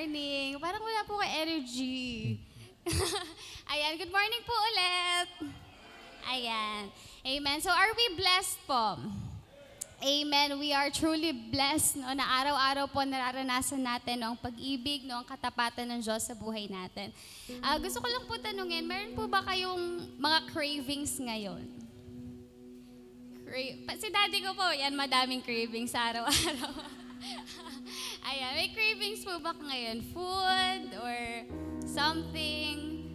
morning. Parang wala po kayo energy. Ayan, good morning po ulit. Ayan. Amen. So are we blessed po? Amen. We are truly blessed no, na araw-araw po nararanasan natin no, ang pag-ibig, no, ang katapatan ng Diyos sa buhay natin. Gusto ko lang po tanungin, meron po ba kayong mga cravings ngayon? Si daddy ko po, yan madaming cravings sa araw-araw. Ayan, may cravings po ba ngayon? Food or something?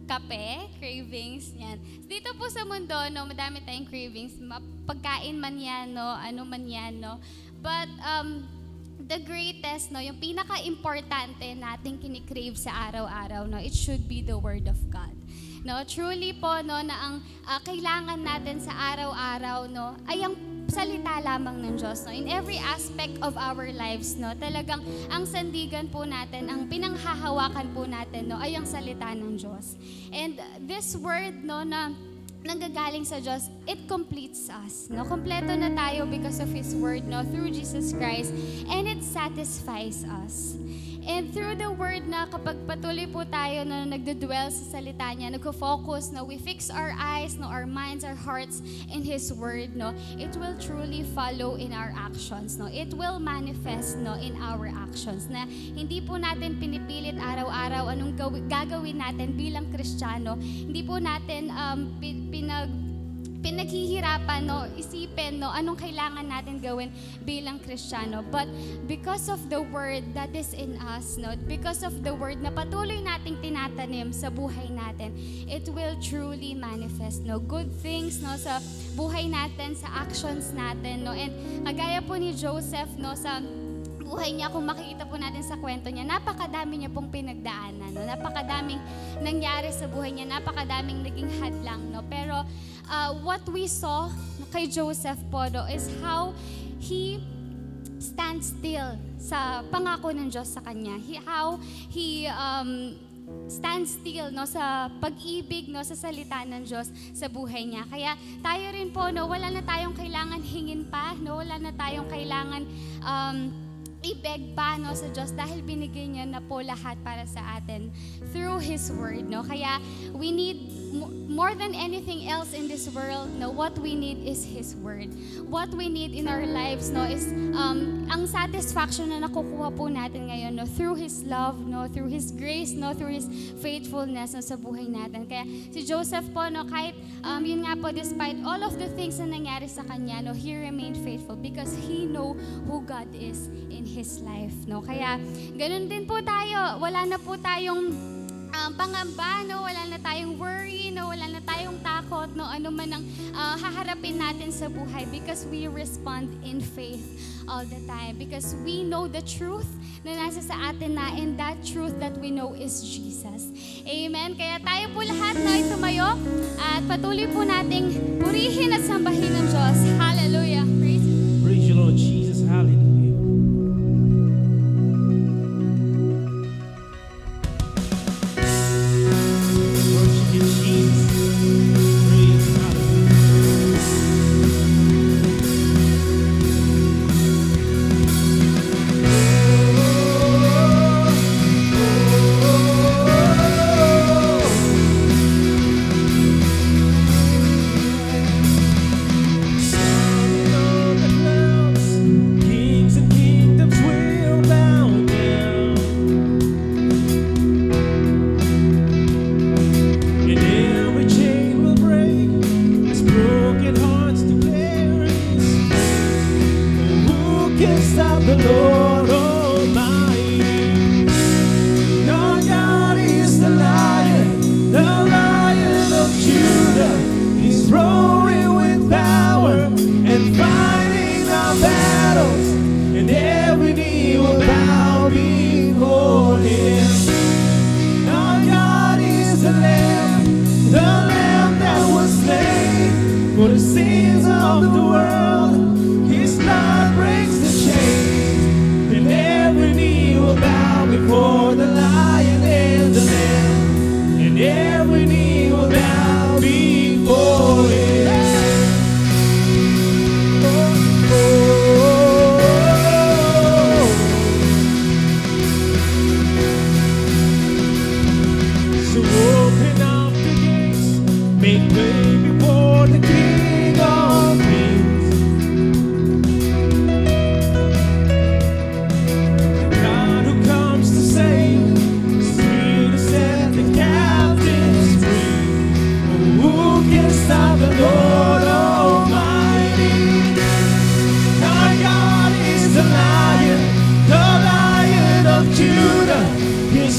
Kape, cravings, yan. Dito po sa mundo, no, madami tayong cravings. Pagkain man yan, no, ano man yan, no. But the greatest, no, yung pinaka-importante nating kinikrave sa araw-araw, no, it should be the Word of God. No, truly po, no, na ang kailangan natin sa araw-araw, no, ay ang salita lamang ng Diyos. No? In every aspect of our lives, no, talagang ang sandigan po natin, ang pinanghahawakan po natin, no, ay ang salita ng Diyos. And this word, no, na nanggagaling sa Diyos, it completes us. No? Kompleto na tayo because of His word, no, through Jesus Christ, and it satisfies us. And through the word na kapag patuloy po tayo na nagdudwell sa salita niya, nagfo-focus, no, we fix our eyes, no, our minds, our hearts in His word, no, it will truly follow in our actions, no. It will manifest, no, in our actions. Na hindi po natin pinipilit araw-araw anong gagawin natin bilang Kristiyano. Hindi po natin pinaghihirapan, no, isipin, no, anong kailangan natin gawin bilang Kristiyano. But because of the word that is in us, no, because of the word na patuloy nating tinatanim sa buhay natin, it will truly manifest, no, good things, no, sa buhay natin, sa actions natin, no. And kagaya po ni Joseph, no, sa buhay niya, kung makikita po natin sa kwento niya, napakadami niya pong pinagdaanan, no? Napakadaming nangyari sa buhay niya, napakadaming naging hadlang, no? Pero what we saw kay Joseph po, no, is how he stands still sa pangako ng Diyos sa kanya. How he stand still, no, sa pag-ibig, no, sa salita ng Diyos sa buhay niya. Kaya tayo rin po, no, wala na tayong kailangan hingin pa, no, wala na tayong kailangan i-beg pa, no, sa Diyos dahil binigay niya na po lahat para sa atin through His word, no. Kaya we need more than anything else in this world, no, what we need is His word. What we need in our lives, no, is ang satisfaction na nakukuha po natin ngayon, no, through His love, no, through His grace, no, through His faithfulness, no, sa buhay natin. Kaya si Joseph po, no, kahit yun nga po, despite all of the things na nangyari sa kanya, no, he remained faithful because he know who God is in his life, no. Kaya ganun din po tayo. Wala na po tayong pangamba, no, wala na tayong worry, no, wala na tayong takot, no, ano man ang haharapin natin sa buhay because we respond in faith all the time because we know the truth na nasa sa atin na, and that truth that we know is Jesus. Amen. Kaya tayo po lahat na tumayo at patuloy po nating purihin at sambahin ng Diyos. Hallelujah. Praise you, Lord Jesus. Hallelujah.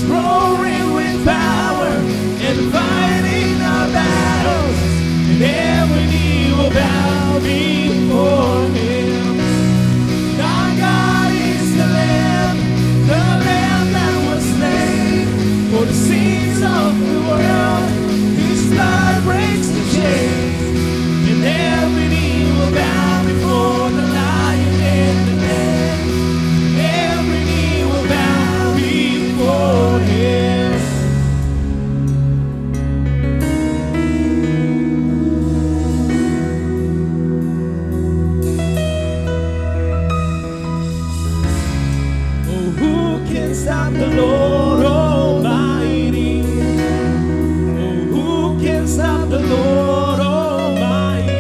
roaring with power and fighting our battles, and every knee will bow before him. Our God is the Lamb that was slain for the sins of the world. His blood breaks the chains, and every knee will bow before the Lion and the Lamb. Every knee will bow before him. Oh, who can stop the Lord Almighty? Oh, who can stop the Lord Almighty?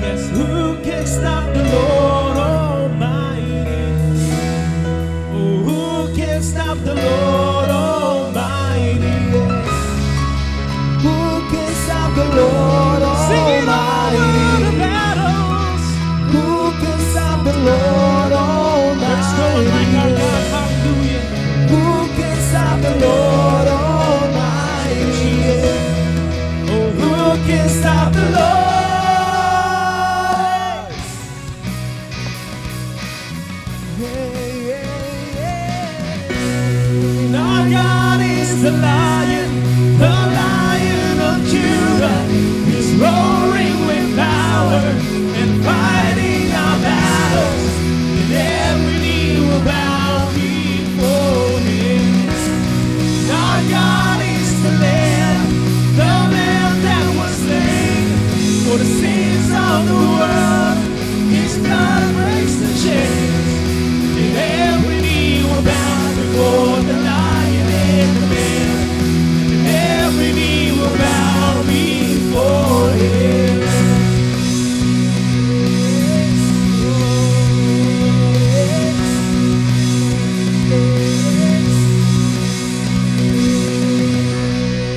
Yes, who can stop the Lord Almighty? Oh, who can stop the Lord Almighty? Who can stop the Lord Almighty? The battles. Who can stop the Lord Almighty? There's no one like our God. Hallelujah. Who can stop the Lord Almighty? Oh, who can stop the Lord? Our God is the Lion of Judah. He's roaring with power and fighting our battles, and every knee will bow before him. Our God is the Lamb that was slain for the sins of the world. His blood breaks the chains, and every knee will bow before the Lion and the Lamb. And every knee will bow before him.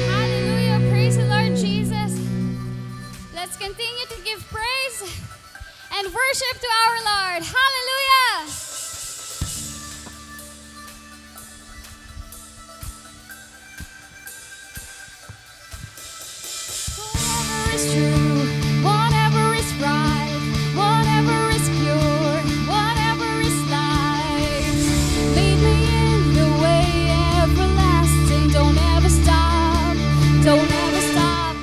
Hallelujah. Praise the Lord Jesus. Let's continue to give praise and worship to our Lord. Hallelujah. Whatever is true, whatever is right, whatever is pure, whatever is light, lead me in the way everlasting. Don't ever stop, don't ever stop.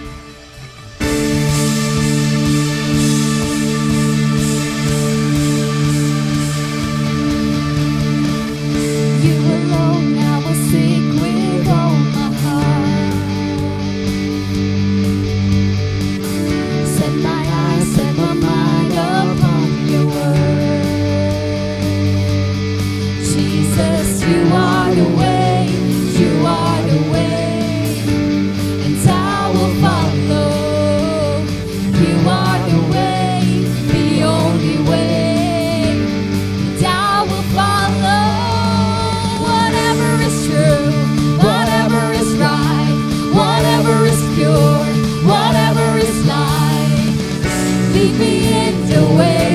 You alone I will seek with all my heart. Set my eyes, set my mind upon your word. Jesus, you are the way, you are the way, and I will follow. You are the way, the only way, and I will follow. Whatever is true, whatever is right, whatever is pure, whatever is light, lead me in the way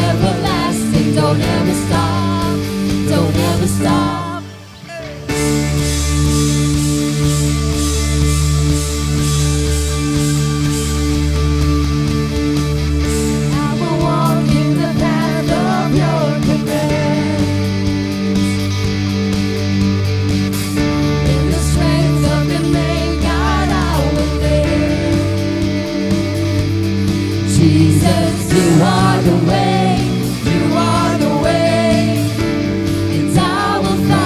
everlasting. Don't ever stop, don't ever stop. I will walk in the path of your command. In the strength of your name, God, I will live. Jesus, you are the way, and I will follow.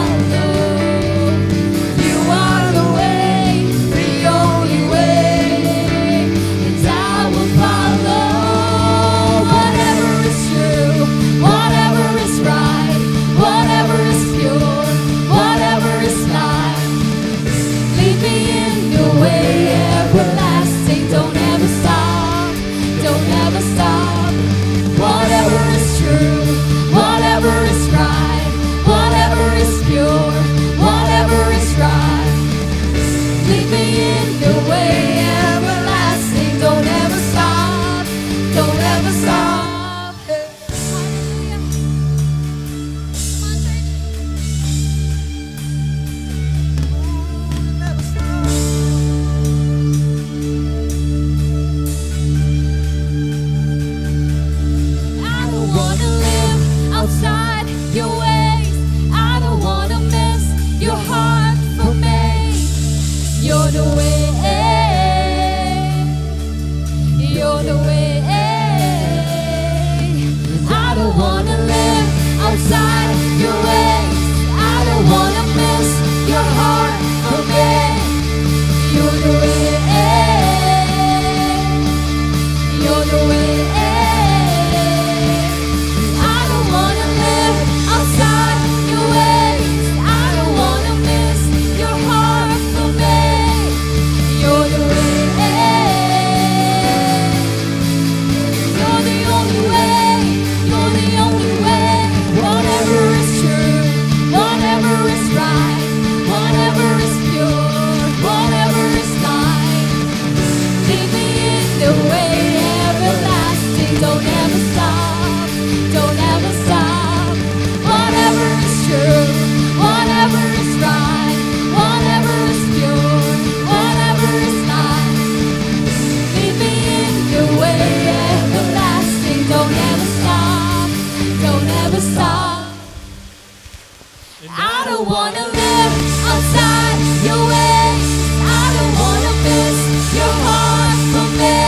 I don't wanna live outside your way. I don't wanna miss your heart for me.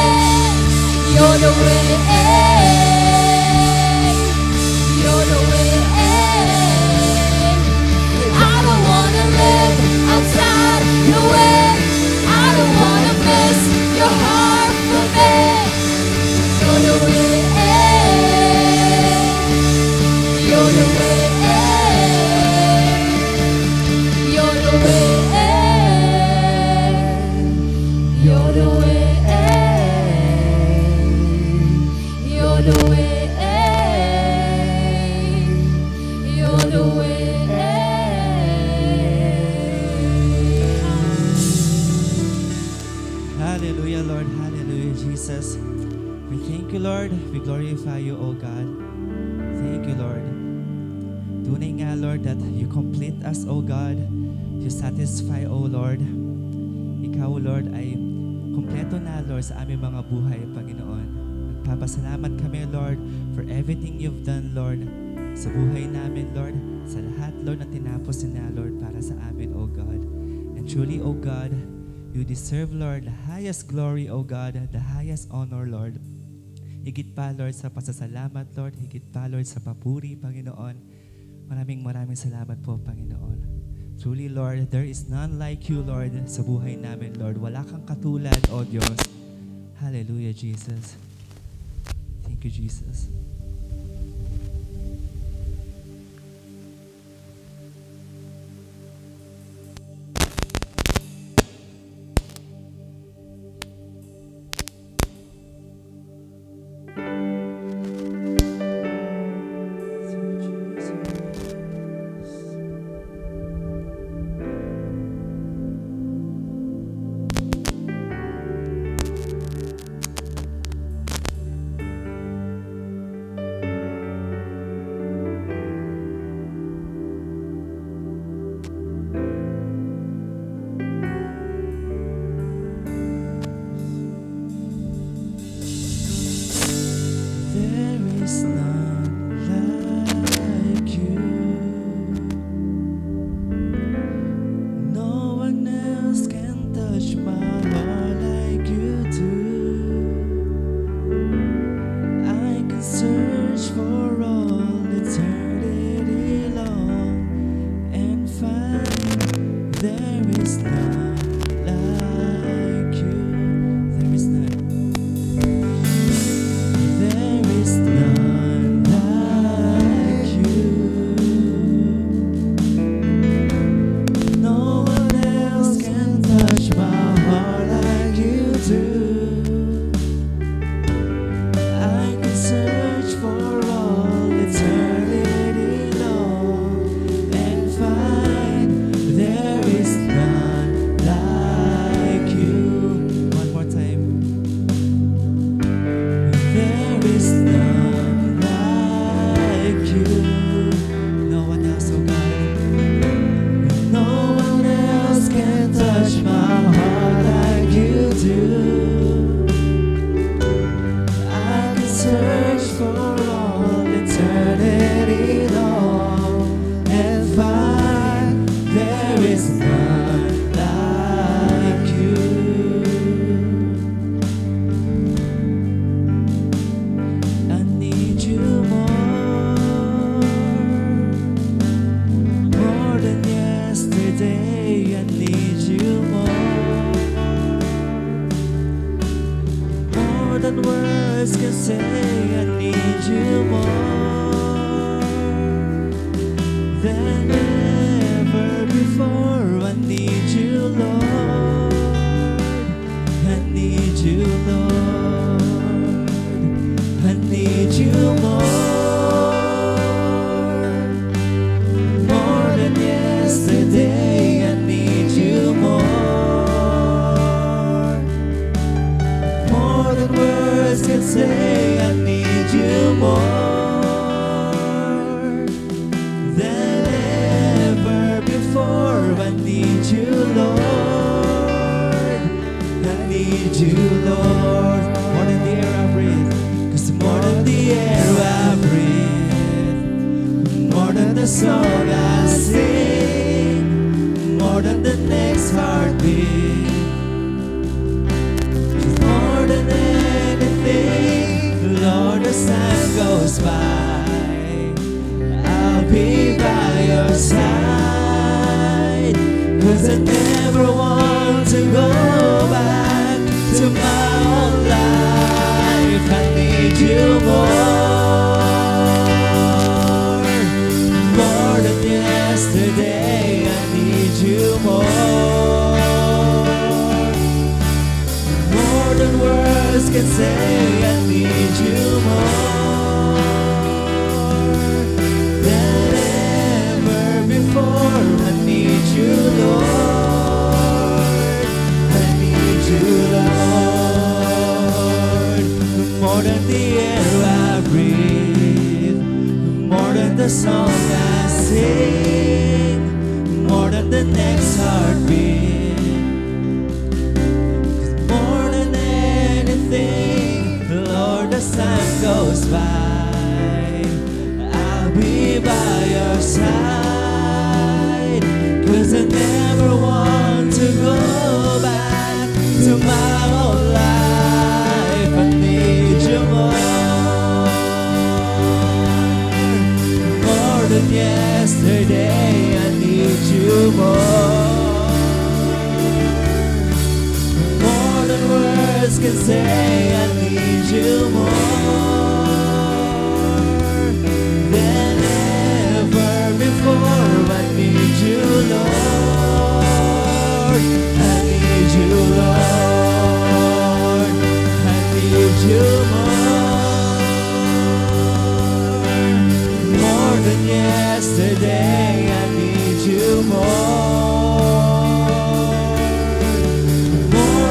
You're the way. You're the way. I don't wanna live outside your way. I don't wanna miss your heart for me. You're the way. You're the way. You're the way. You're the way. You're the way. You're the way. Hallelujah, Lord. Hallelujah, Jesus. We thank you, Lord. We glorify you, O God. Thank you, Lord. Tunay nga, Lord, that you complete us, O God. You satisfy, O Lord. Ikaw, Lord, ay kompleto na, Lord, sa aming mga buhay, Panginoon. Nagpapasalamat kami, Lord, for everything you've done, Lord, sa buhay namin, Lord, sa lahat, Lord, na tinapos na, Lord, para sa amin, O God. And truly, O God, you deserve, Lord, the highest glory, O God, the highest honor, Lord. Higit pa, Lord, sa pasasalamat, Lord. Higit pa, Lord, sa papuri, Panginoon. Maraming salamat po, Panginoon. Truly, Lord, there is none like you, Lord, sa buhay namin, Lord. Wala kang katulad, O Diyos. Hallelujah, Jesus. Thank you, Jesus. need you, Lord, more than the air I breathe. 'Cause more than the air 'cause I never want to go back to my old life. I need you more than yesterday. I need you more than words can say. I need you more than ever before. I need you, Lord. I need you, Lord. More than the air I breathe, more than the song I sing, more than the next heartbeat, more than anything, Lord, as time goes by, I'll be by your side. 'Cause I never want to go back to my old life. I need you more than yesterday. I need you more than words can say. I need you more than ever before. I need you, Lord. I need you, Lord. I need you more than yesterday. I need you more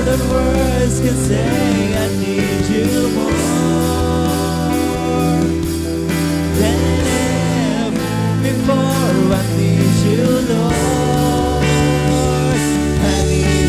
than words can say. I need you more than ever before. I need you, Lord. I need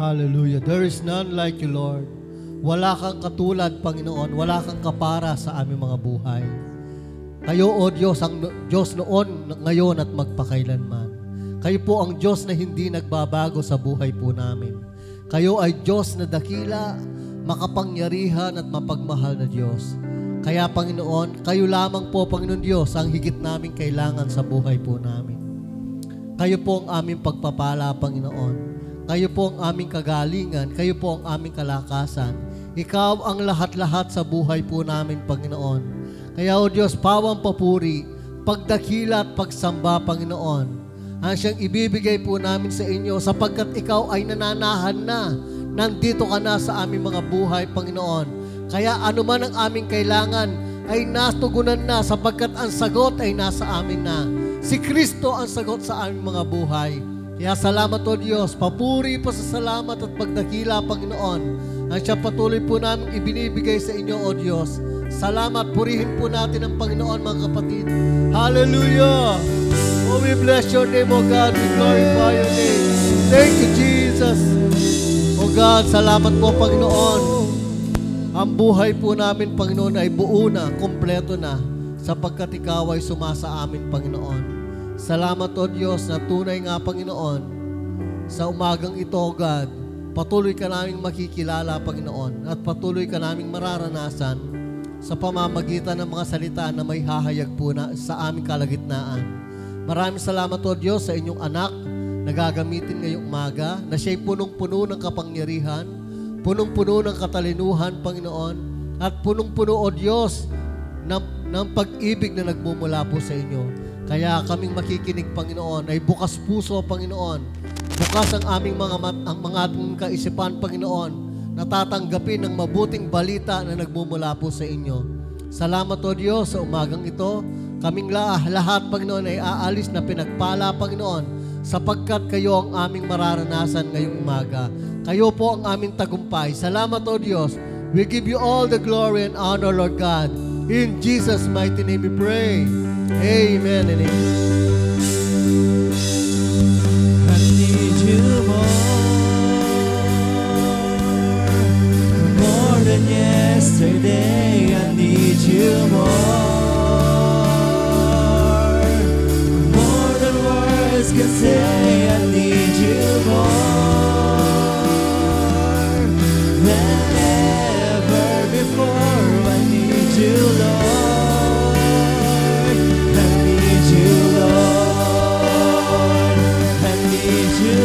Hallelujah. There is none like you, Lord. Wala kang katulad, Panginoon. Wala kang kapara sa aming mga buhay. Kayo, O Diyos, ang Diyos noon, ngayon at magpakailanman. Kayo po ang Diyos na hindi nagbabago sa buhay po namin. Kayo ay Diyos na dakila, makapangyarihan at mapagmahal na Diyos. Kaya, Panginoon, kayo lamang po, Panginoon Diyos, ang higit namin kailangan sa buhay po namin. Kayo po ang aming pagpapala, Panginoon. Kayo po ang aming kagalingan. Kayo po ang aming kalakasan. Ikaw ang lahat-lahat sa buhay po namin, Panginoon. Kaya, O Diyos, pawang papuri, pagdakila at pagsamba, Panginoon, ang siyang ibibigay po namin sa inyo sapagkat ikaw ay nananahan na. Nandito ka na sa aming mga buhay, Panginoon. Kaya anuman ang aming kailangan ay natugunan na sapagkat ang sagot ay nasa amin na. Si Kristo ang sagot sa aming mga buhay. Kaya salamat, O Diyos. Papuri po sa salamat at pagdakila, Panginoon. Ang siya patuloy po namin ibinibigay sa inyo, O Diyos. Salamat, purihin po natin ang Panginoon, mga kapatid. Hallelujah! Oh, we bless your name, O God. We glorify your name. Thank you, Jesus. O God, salamat po, Panginoon. Ang buhay po namin, Panginoon, ay buo na, kompleto na, sapagkat ikaw ay sumasa amin, Panginoon. Salamat, O Diyos, na tunay nga, Panginoon, sa umagang ito, O God, patuloy ka naming makikilala, Panginoon, at patuloy ka naming mararanasan sa pamamagitan ng mga salita na may hahayag po na sa aming kalagitnaan. Maraming salamat, O Diyos, sa inyong anak na gagamitin ngayong umaga, na siya'y punong-puno ng kapangyarihan, punong-puno ng katalinuhan, Panginoon, at punong-puno, O Diyos, ng pag-ibig na nagmumula po sa inyo. Kaya kaming makikinig, Panginoon, ay bukas puso, Panginoon. Bukas ang aming mga ating kaisipan, Panginoon, natatanggapin ng mabuting balita na nagmumula po sa inyo. Salamat, O Diyos, sa umagang ito. Kaming lahat, Panginoon, ay aalis na pinagpala, Panginoon, sapagkat kayo ang aming mararanasan ngayong umaga. Kayo po ang aming tagumpay. Salamat, O Diyos. We give you all the glory and honor, Lord God. In Jesus' mighty name we pray. Amen and amen. I need you more than yesterday. I need you more than words can say. I need you more than ever before. I need you, Lord. I need you, Lord. I need you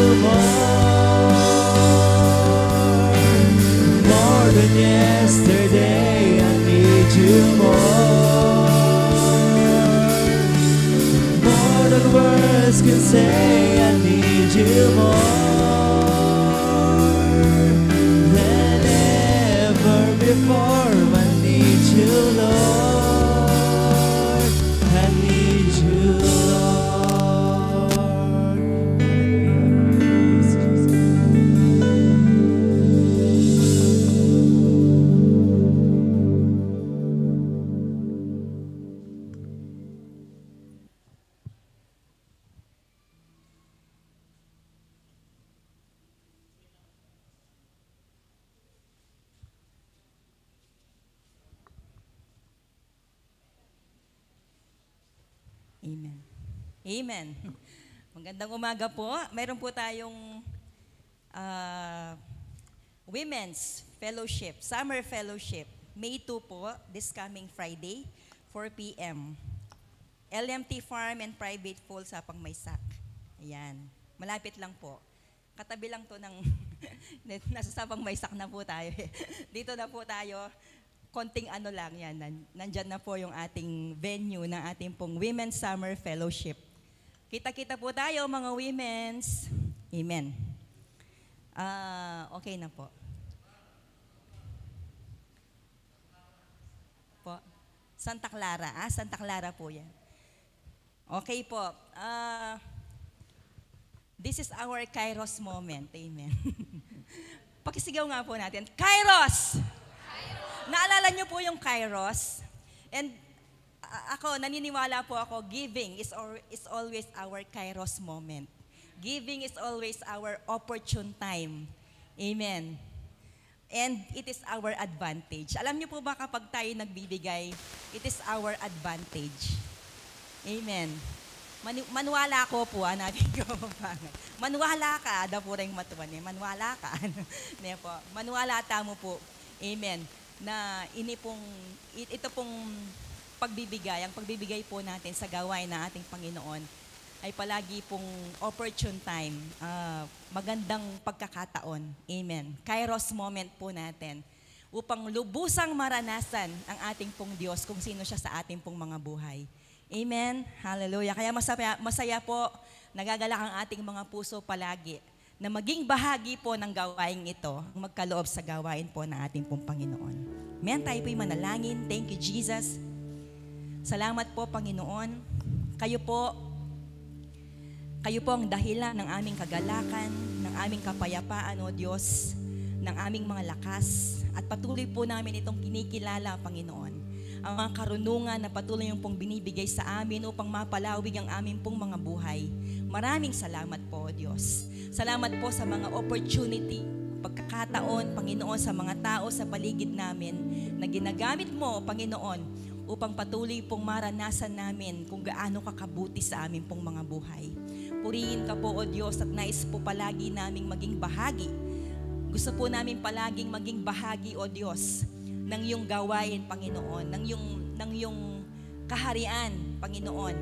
more than yesterday. I need you more than words can say. I need you more than ever before. I need you, Lord. I need you, Lord. Amen. Amen. Magandang umaga po. Mayroon po tayong Women's Fellowship, Summer Fellowship, May 2 po, this coming Friday, 4 p.m. LMT Farm and Private Pool sa Pangmaysak. Ayan. Malapit lang po. Katabi lang to ng, nasa Sapang Maysak na po tayo. Dito na po tayo. Konting ano lang yan, nandyan na po yung ating venue ng ating pong Women's Summer Fellowship. Kita-kita po tayo mga women's. Amen. Okay na po. Santa Clara. Santa Clara po yan. Okay po. This is our Kairos moment. Amen. Pakisigaw nga po natin. Kairos! Naalala niyo po yung Kairos? And ako, naniniwala po ako, giving is always our Kairos moment. Giving is always our opportune time Amen. And it is our advantage. Alam niyo po ba kapag tayo nagbibigay, it is our advantage. Amen. Manuwala ko po, nabi ko pa. Manuwala ka, dapurang matuwan eh. Manuwala ka. po. Manuwala tamo po. Amen. Na ito pong pagbibigay, ang pagbibigay po natin sa gawain ng ating Panginoon ay palagi pong opportune time, magandang pagkakataon. Amen. Kairos moment po natin upang lubusang maranasan ang ating pong Diyos kung sino siya sa ating pong mga buhay. Amen. Hallelujah. Kaya masaya po, nagagalak ang ating mga puso palagi na maging bahagi po ng gawain ito, magkaloob sa gawain po ng ating pong Panginoon. Amen. Tayo po'y manalangin. Thank you, Jesus. Salamat po, Panginoon. Kayo po ang dahilan ng aming kagalakan, ng aming kapayapaan, O Diyos, ng aming mga lakas, at patuloy po namin itong kinikilala, Panginoon. Ang mga karunungan na patuloy yung pong binibigay sa amin upang mapalawig ang aming pong mga buhay. Maraming salamat po, O Diyos. Salamat po sa mga opportunity, pagkakataon, Panginoon, sa mga tao sa paligid namin na ginagamit mo, Panginoon, upang patuloy pong maranasan namin kung gaano kakabuti sa aming pong mga buhay. Purihin ka po, O Diyos, at nais po palagi naming maging bahagi. Gusto po namin palaging maging bahagi, O Diyos, ng iyong gawain, Panginoon, ng iyong kaharian, Panginoon,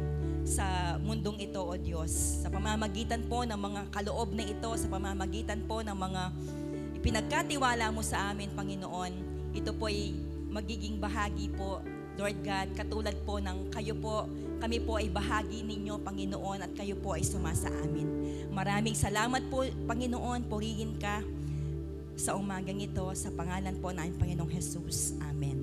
sa mundong ito, O Diyos. Sa pamamagitan po ng mga kaloob na ito, sa pamamagitan po ng mga ipinagkatiwala mo sa amin, Panginoon, ito po ay magiging bahagi po, Lord God, katulad po ng kami po ay bahagi ninyo, Panginoon, at kayo po ay sumasa amin. Maraming salamat po, Panginoon, purihin ka sa umagang ito, sa pangalan po ng Panginoong Jesus. Amen.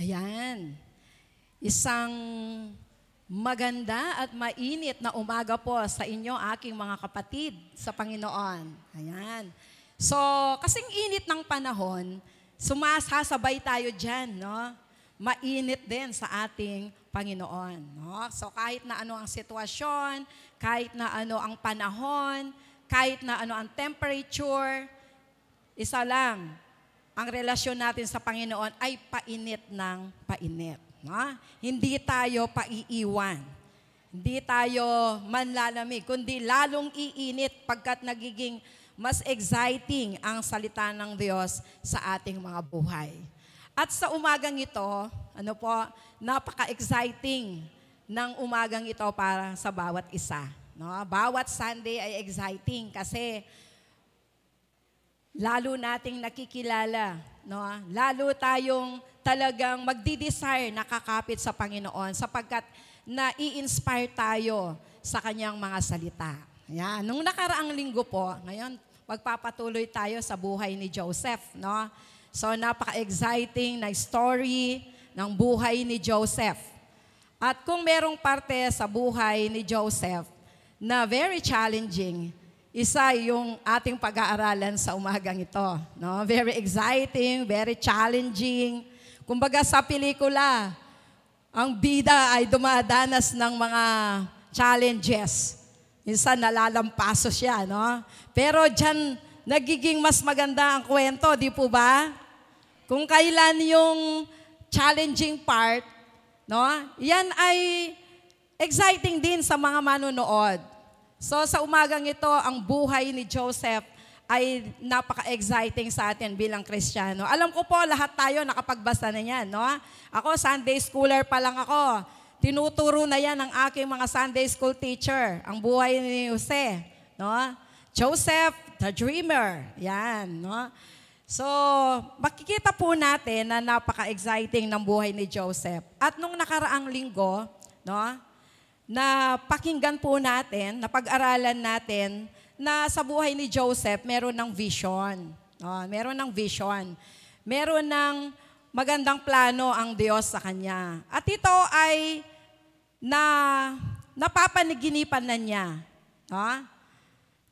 Ayan. Isang maganda at mainit na umaga po sa inyo, aking mga kapatid sa Panginoon. Ayan. So, kasing init ng panahon, sumasasabay tayo dyan, no? Mainit din sa ating Panginoon. No? So, kahit na ano ang sitwasyon, kahit na ano ang panahon, kahit na ano ang temperature, isa lang, ang relasyon natin sa Panginoon ay painit ng painit. No? Hindi tayo paiiwan. Hindi tayo manlalamig, kundi lalong iinit pagkat nagiging mas exciting ang salita ng Diyos sa ating mga buhay. At sa umagang ito, ano po, napaka-exciting ng umagang ito para sa bawat isa. No? Bawat Sunday ay exciting kasi lalo nating nakikilala, no? Lalo tayong talagang magdi-desire nakakapit sa Panginoon sapagkat nai-inspire tayo sa kanyang mga salita. Ayan. Nung nakaraang linggo po, ngayon magpapatuloy tayo sa buhay ni Joseph, no? So napaka-exciting na story ng buhay ni Joseph. At kung merong parte sa buhay ni Joseph na very challenging, isa yung ating pag-aaralan sa umagang ito. No? Very exciting, very challenging. Kumbaga sa pelikula, ang bida ay dumadanas ng mga challenges. Minsan nalalampaso siya, no? Pero dyan, nagiging mas maganda ang kwento, di po ba? Kung kailan yung challenging part, no? Yan ay exciting din sa mga manonood. So sa umagang ito, ang buhay ni Joseph ay napaka-exciting sa atin bilang Kristiyano. Alam ko po, lahat tayo nakapagbasa na yan, no? Ako, Sunday schooler pa lang ako. Tinuturo na yan ng aking mga Sunday school teacher, ang buhay ni Jose, no? Joseph, the dreamer. Yan, no? So, makikita po natin na napaka-exciting ng buhay ni Joseph. At nung nakaraang linggo, no, na pakinggan po natin, na pag-aralan natin, na sa buhay ni Joseph, meron ng vision. Meron ng vision. Meron ng magandang plano ang Diyos sa kanya. At ito ay napapanaginipan na niya.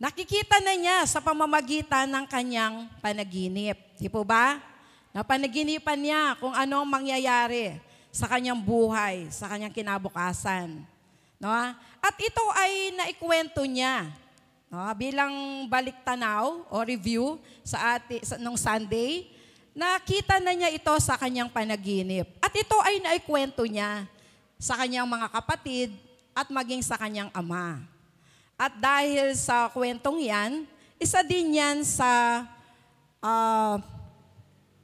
Nakikita na niya sa pamamagitan ng kanyang panaginip. Di po ba? Napanaginipan niya kung ano ang mangyayari sa kanyang buhay, sa kanyang kinabukasan. No? At ito ay naikwento niya, no? Bilang baliktanaw o review nung Sunday, nakita na niya ito sa kanyang panaginip. At ito ay naikwento niya sa kanyang mga kapatid at maging sa kanyang ama. At dahil sa kwentong yan, isa din yan sa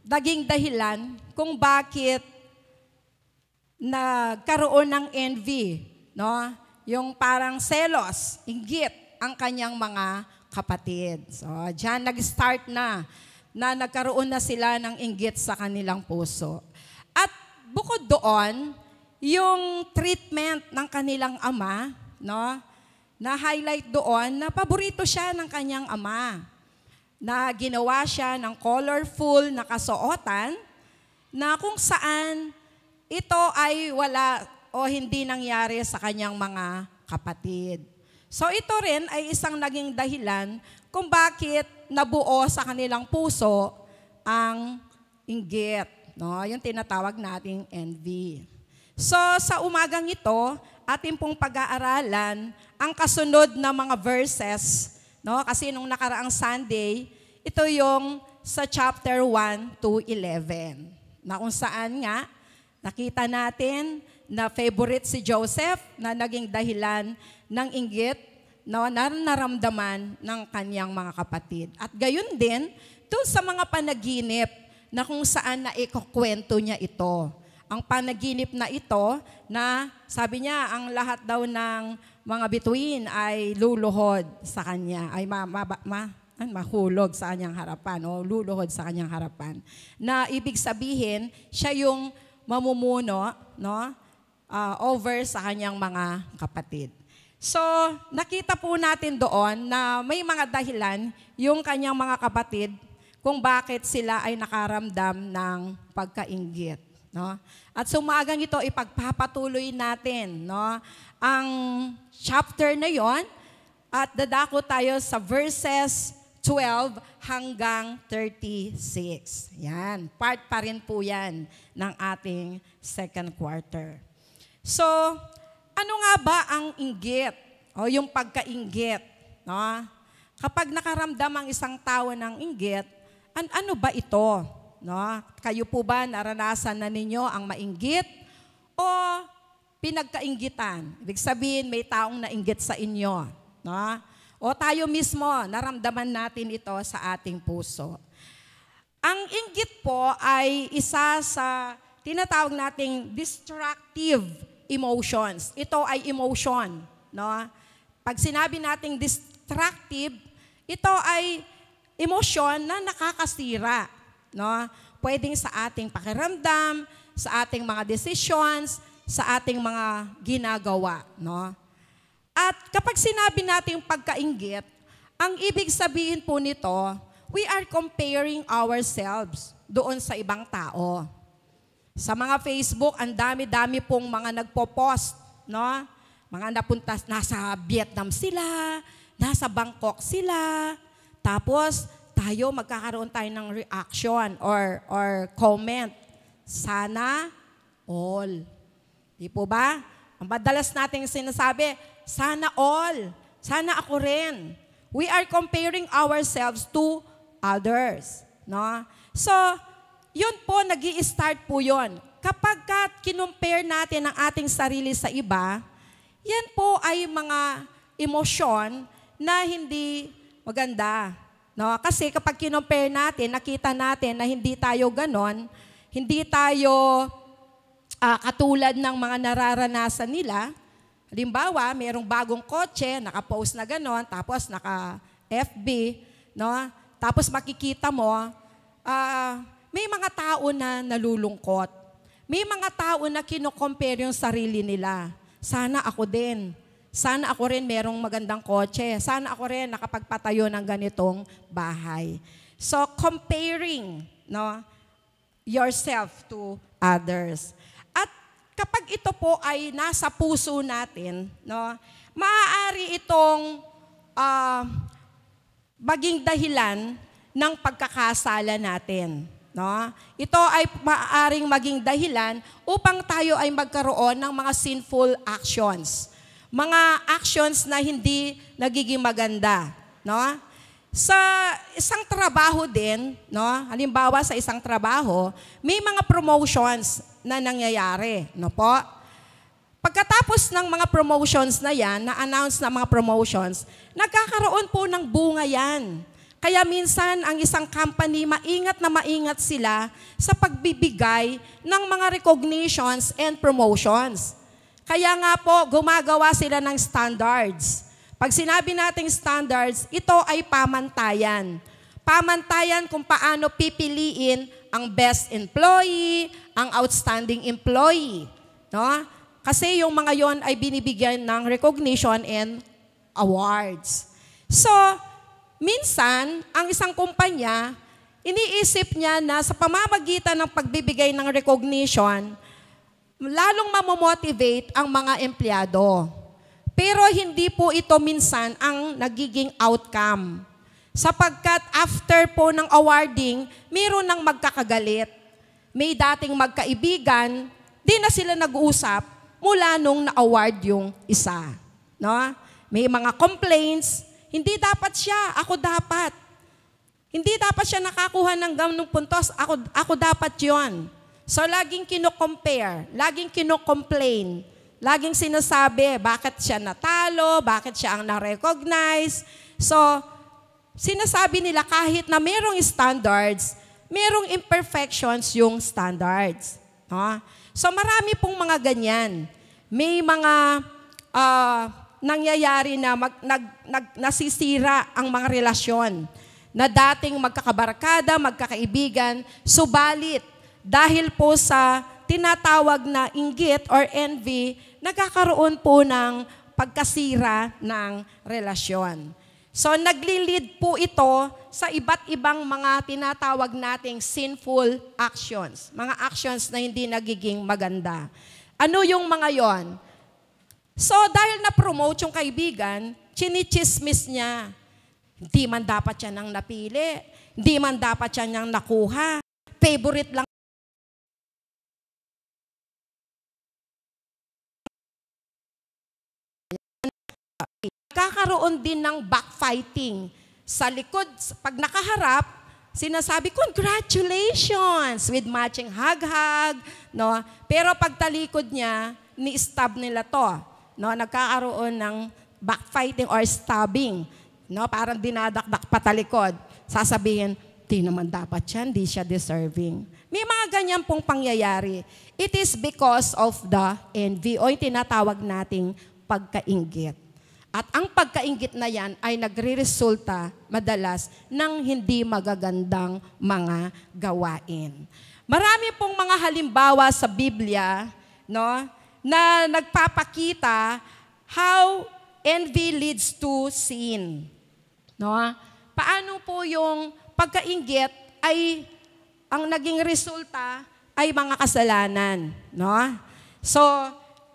naging dahilan kung bakit nagkaroon ng envy, no? Yung parang selos, inggit ang kanyang mga kapatid. So, diyan nag-start na nagkaroon na sila ng inggit sa kanilang puso. At bukod doon, yung treatment ng kanilang ama, no? Na-highlight doon na paborito siya ng kanyang ama. Na ginawa siya ng colorful na kasuotan na kung saan ito ay wala o hindi nangyari sa kanyang mga kapatid. So ito rin ay isang naging dahilan kung bakit nabuo sa kanilang puso ang inggit. No? Yung tinatawag nating envy. So sa umagang ito, ating pong pag-aaralan ang kasunod na mga verses. No? Kasi nung nakaraang Sunday, ito yung sa chapter 1 to 11. Na kung saan nga, nakita natin na favorite si Joseph na naging dahilan ng inggit na naramdaman ng kanyang mga kapatid. At gayon din, doon sa mga panaginip na kung saan na ikukwento niya ito. Ang panaginip na ito na sabi niya ang lahat daw ng mga bituin ay luluhod sa kanya, ay mahulog sa kanyang harapan o luluhod sa kanyang harapan. Na ibig sabihin, siya yung mamumuno, no? Over sa kanyang mga kapatid. So, nakita po natin doon na may mga dahilan yung kanyang mga kapatid kung bakit sila ay nakaramdam ng pagkainggit. No? At sa umagang ito, ipagpapatuloy natin, no, ang chapter na yon at dadako tayo sa verses 12 hanggang 36. Yan, part pa rin po yan ng ating second quarter. So, ano nga ba ang inggit? O yung pagkainggit? No? Kapag nakaramdam ang isang tao ng inggit, ano ba ito? No? Kayo po ba naranasan na ninyo ang mainggit o pinagkainggitan? Ibig sabihin, may taong nainggit sa inyo. No? O tayo mismo, naramdaman natin ito sa ating puso. Ang inggit po ay isa sa tinatawag nating destructive emotions. Ito ay emotion. No? Pag sinabi nating destructive, ito ay emosyon na nakakasira. No? Pwedeng sa ating pakiramdam, sa ating mga decisions, sa ating mga ginagawa. No? At kapag sinabi natin pagkainggit, ang ibig sabihin po nito, we are comparing ourselves doon sa ibang tao. Sa mga Facebook, ang dami-dami pong mga nagpo-post, no? Mga napunta, nasa Vietnam sila, nasa Bangkok sila, tapos tayo magkakaroon tayo ng reaction or comment. Sana all. Di po ba? Ang madalas nating sinasabi, sana all. Sana ako rin. We are comparing ourselves to others. No? So, yun po, nag-i-start po yun. Kapag kinumpare natin ang ating sarili sa iba, yan po ay mga emosyon na hindi maganda. No? Kasi kapag kinumpare natin, nakita natin na hindi tayo ganon, hindi tayo katulad ng mga nararanasan nila. Halimbawa, mayroong bagong kotse, naka-post na ganon, tapos naka-FB, no? Tapos makikita mo, may mga tao na nalulungkot. May mga tao na kino-compare yung sarili nila. Sana ako din. Sana ako rin merong magandang kotse. Sana ako rin nakapagpatayo ng ganitong bahay. So, comparing, no, yourself to others. At kapag ito po ay nasa puso natin, no, maaari itong maging dahilan ng pagkakasala natin. No? Ito ay maaaring maging dahilan upang tayo ay magkaroon ng mga sinful actions. Mga actions na hindi nagiging maganda. No? Sa isang trabaho din, no? Halimbawa sa isang trabaho, may mga promotions na nangyayari. No po? Pagkatapos ng mga promotions na yan, na-announce na mga promotions, nagkakaroon po ng bunga yan. Kaya minsan, ang isang company, maingat na maingat sila sa pagbibigay ng mga recognitions and promotions. Kaya nga po, gumagawa sila ng standards. Pag sinabi nating standards, ito ay pamantayan. Pamantayan kung paano pipiliin ang best employee, ang outstanding employee. No? Kasi yung mga yon ay binibigyan ng recognition and awards. So, minsan, ang isang kumpanya, iniisip niya na sa pamamagitan ng pagbibigay ng recognition, lalong mamomotivate ang mga empleyado. Pero hindi po ito minsan ang nagiging outcome. Sapagkat after po ng awarding, mayroon ng magkakagalit. May dating magkaibigan, di na sila nag-uusap mula nung na-award yung isa. No? May mga complaints, hindi dapat siya, ako dapat. Hindi dapat siya nakakuha ng ganung puntos, ako dapat yon. So laging kino-compare, laging kino-complain, laging sinasabi bakit siya natalo, bakit siya ang na-recognize. So sinasabi nila kahit na merong standards, merong imperfections yung standards. No? So marami pong mga ganyan. May mga nangyayari na nasisira ang mga relasyon na dating magkakabarkada, magkakaibigan, subalit dahil po sa tinatawag na inggit or envy, nagkakaroon po ng pagkasira ng relasyon. So nagli-lead po ito sa iba't ibang mga tinatawag nating sinful actions. Mga actions na hindi nagiging maganda. Ano yung mga yon? So dahil na-promote yung kaibigan, chinichismis niya. Hindi man dapat siya nang napili. Hindi man dapat siya nang nakuha. Favorite lang. Kakaroon din ng backfighting. Sa likod, pag nakaharap, sinasabi, congratulations, with matching hug-hug, no? Pero pag talikod niya, ni-stab nila to, no? Nagkakaroon ng backfighting or stabbing, no? Parang dinadakdak patalikod. Sasabihin, di naman dapat yan, di siya deserving. May mga ganyan pong pangyayari. It is because of the envy, o yung tinatawag nating pagkainggit. At ang pagkainggit na yan ay nagre-resulta madalas ng hindi magagandang mga gawain. Marami pong mga halimbawa sa Biblia, no, na nagpapakita how envy leads to sin. No? Paano po yung pagkainggit ay ang naging resulta ay mga kasalanan, no? So,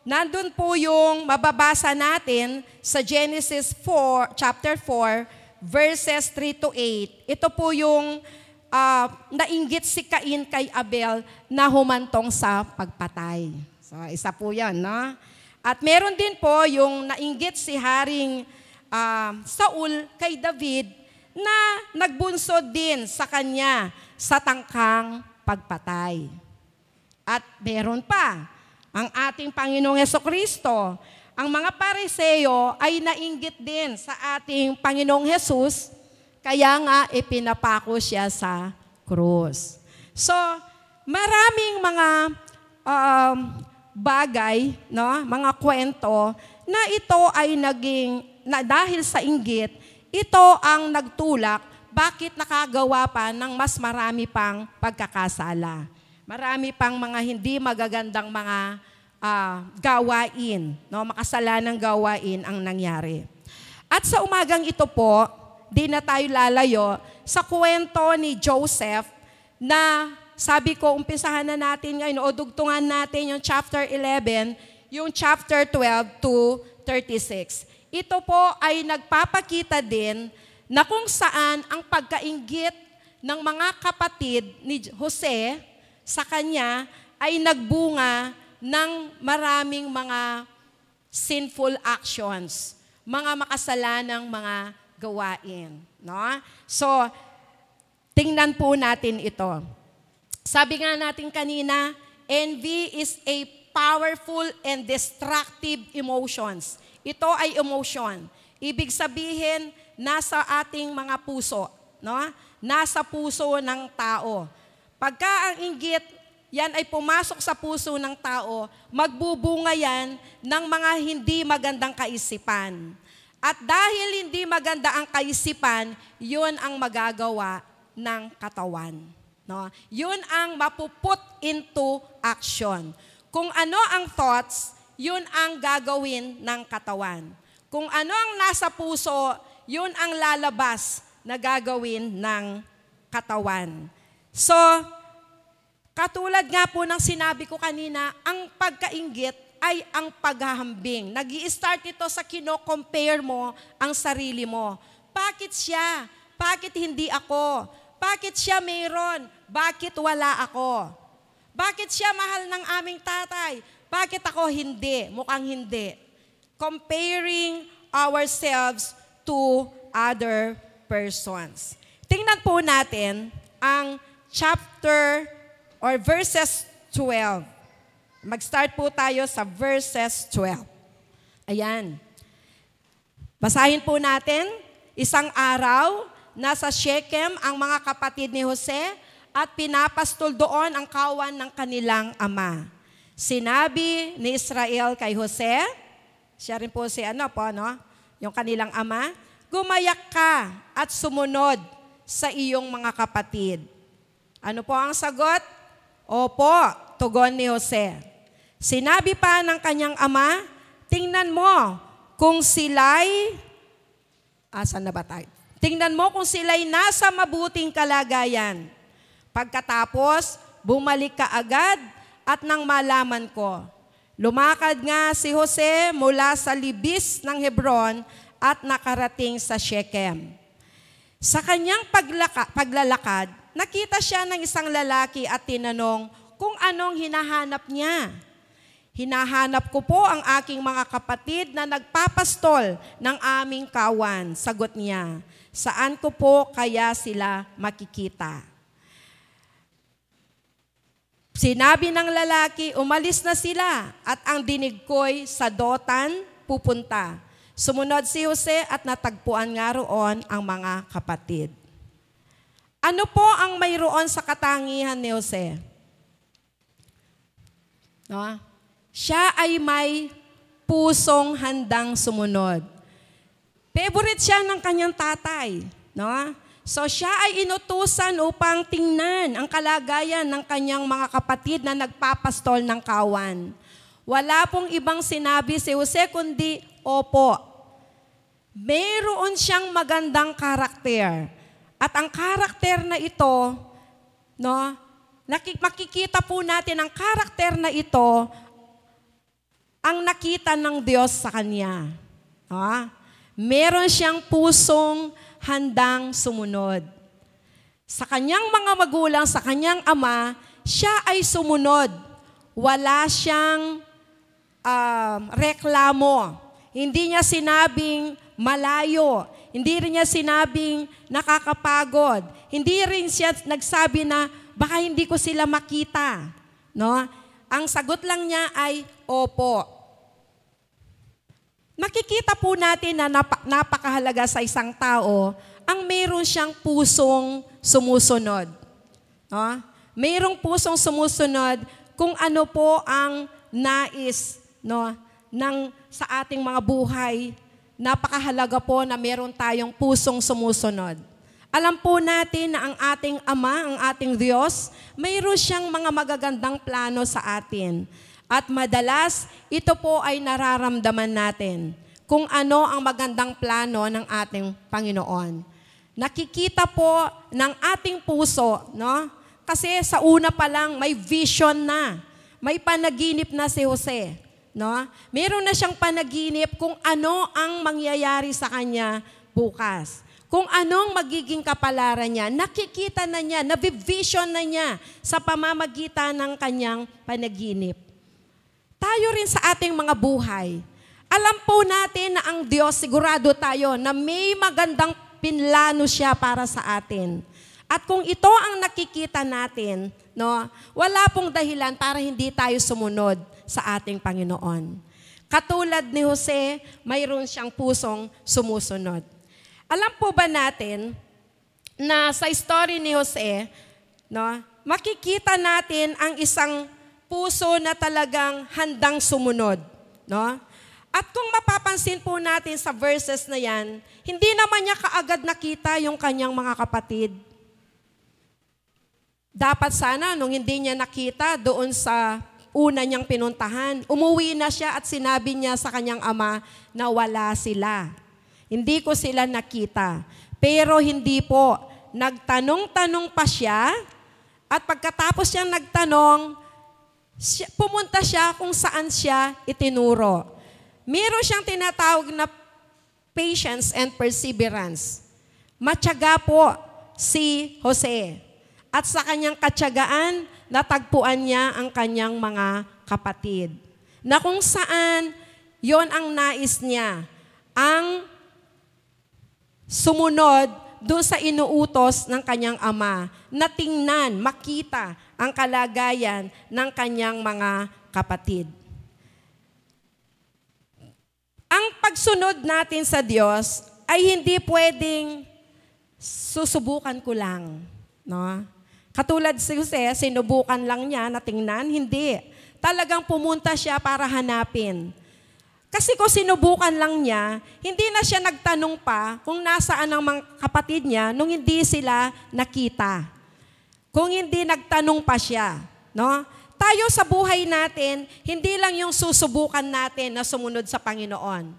nandun po yung mababasa natin sa Genesis 4, chapter 4, verses 3 to 8. Ito po yung nainggit si Cain kay Abel na humantong sa pagpatay. So, isa po yan, no? At meron din po yung nainggit si Haring Saul kay David na nagbunsod din sa kanya sa tangkang pagpatay. At meron pa, ang ating Panginoong Hesukristo. Ang mga Pariseo ay nainggit din sa ating Panginoong Jesus, kaya nga ipinapako siya sa krus. So, maraming mga bagay, no, mga kwento na ito ay dahil sa inggit, ito ang nagtulak bakit nakagawa pa ng mas marami pang pagkakasala. Marami pang mga hindi magagandang mga gawain, no, makasalanang gawain ang nangyari. At sa umagang ito po, di na tayo lalayo sa kwento ni Joseph na sabi ko, umpisahan na natin ngayon, o dugtungan natin yung chapter 11, yung chapter 12 to 36. Ito po ay nagpapakita din na kung saan ang pagkainggit ng mga kapatid ni Jose sa kanya ay nagbunga ng maraming mga sinful actions, mga makasalanang mga gawain. No? So, tingnan po natin ito. Sabi nga natin kanina, envy is a powerful and destructive emotions. Ito ay emotion. Ibig sabihin, nasa ating mga puso. No? Nasa puso ng tao. Pagka ang inggit, yan ay pumasok sa puso ng tao, magbubunga yan ng mga hindi magandang kaisipan. At dahil hindi maganda ang kaisipan, yun ang magagawa ng katawan. No? Yun ang mapuput into action. Kung ano ang thoughts, yun ang gagawin ng katawan. Kung ano ang nasa puso, yun ang lalabas na gagawin ng katawan. So, katulad nga po ng sinabi ko kanina, ang pagkainggit ay ang paghahambing. Nag-i-start ito sa kino-compare mo ang sarili mo. Bakit siya? Bakit hindi ako? Bakit siya mayroon? Bakit wala ako? Bakit siya mahal ng aming tatay? Bakit ako hindi? Mukhang hindi. Comparing ourselves to other persons. Tingnan po natin ang chapter or verses 12. Mag-start po tayo sa verses 12. Ayan. Basahin po natin. Isang araw, nasa Shechem ang mga kapatid ni Jose at pinapastol doon ang kawan ng kanilang ama. Sinabi ni Israel kay Jose, siya rin po si yung kanilang ama, gumayak ka at sumunod sa iyong mga kapatid. Ano po ang sagot? Opo, tugon ni Jose. Sinabi pa ng kanyang ama, tingnan mo kung sila'y Asan na ba tayo? Tingnan mo kung sila'y nasa mabuting kalagayan. Pagkatapos, bumalik ka agad at nang malaman ko. Lumakad nga si Jose mula sa libis ng Hebron at nakarating sa Shechem. Sa kanyang paglalakad, nakita siya ng isang lalaki at tinanong kung anong hinahanap niya. Hinahanap ko po ang aking mga kapatid na nagpapastol ng aming kawan. Sagot niya, saan ko po kaya sila makikita? Sinabi ng lalaki, umalis na sila at ang dinig ko'y sa Dotan pupunta. Sumunod si Jose at natagpuan nga roon ang mga kapatid. Ano po ang mayroon sa katangian ni Jose? No? Siya ay may pusong handang sumunod. Favorite siya ng kanyang tatay. No? So siya ay inutusan upang tingnan ang kalagayan ng kanyang mga kapatid na nagpapastol ng kawan. Wala pong ibang sinabi si Jose kundi, opo. Mayroon siyang magandang karakter. At ang karakter na ito, no, makikita po natin ang karakter na ito ang nakita ng Diyos sa kanya. Meron siyang pusong handang sumunod. Sa kanyang mga magulang, sa kanyang ama, siya ay sumunod. Wala siyang reklamo. Hindi niya sinabing malayo. Hindi rin niya sinabing nakakapagod. Hindi rin siya nagsabi na baka hindi ko sila makita. No? Ang sagot lang niya ay, opo. Makikita po natin na napakahalaga sa isang tao ang mayroon siyang pusong sumusunod. No? Mayroong pusong sumusunod kung ano po ang nais, no, sa ating mga buhay. Napakahalaga po na mayroon tayong pusong sumusunod. Alam po natin na ang ating Ama, ang ating Diyos, mayroon siyang mga magagandang plano sa atin. At madalas, ito po ay nararamdaman natin kung ano ang magandang plano ng ating Panginoon. Nakikita po ng ating puso, no? Kasi sa una pa lang, may vision na. May panaginip na si Jose. No? Meron na siyang panaginip kung ano ang mangyayari sa kanya bukas. Kung anong magiging kapalaran niya, nakikita na niya, nabivision na niya sa pamamagitan ng kanyang panaginip. Tayo rin sa ating mga buhay, alam po natin na ang Diyos, sigurado tayo na may magandang pinlano siya para sa atin. At kung ito ang nakikita natin, no, wala pong dahilan para hindi tayo sumunod sa ating Panginoon. Katulad ni Jose, mayroon siyang pusong sumusunod. Alam po ba natin na sa story ni Jose, no, makikita natin ang isang puso na talagang handang sumunod. No? At kung mapapansin po natin sa verses na yan, hindi naman niya kaagad nakita yung kanyang mga kapatid. Dapat sana, nung hindi niya nakita doon sa una niyang pinuntahan, umuwi na siya at sinabi niya sa kanyang ama na wala sila. Hindi ko sila nakita. Pero hindi po. Nagtanong-tanong pa siya at pagkatapos siyang nagtanong, pumunta siya kung saan siya itinuro. Meron siyang tinatawag na patience and perseverance. Matyaga po si Jose. At sa kanyang katyagaan, natagpuan niya ang kanyang mga kapatid. Na kung saan, yon ang nais niya. Ang sumunod doon sa inuutos ng kanyang ama na tingnan, makita ang kalagayan ng kanyang mga kapatid. Ang pagsunod natin sa Diyos ay hindi pwedeng susubukan ko lang. No? Katulad si Jose, sinubukan lang niya na tingnan, hindi. Talagang pumunta siya para hanapin. Kasi kung sinubukan lang niya, hindi na siya nagtanong pa kung nasaan ang mga kapatid niya nung hindi sila nakita. Kung hindi nagtanong pa siya. No? Tayo sa buhay natin, hindi lang yung susubukan natin na sumunod sa Panginoon.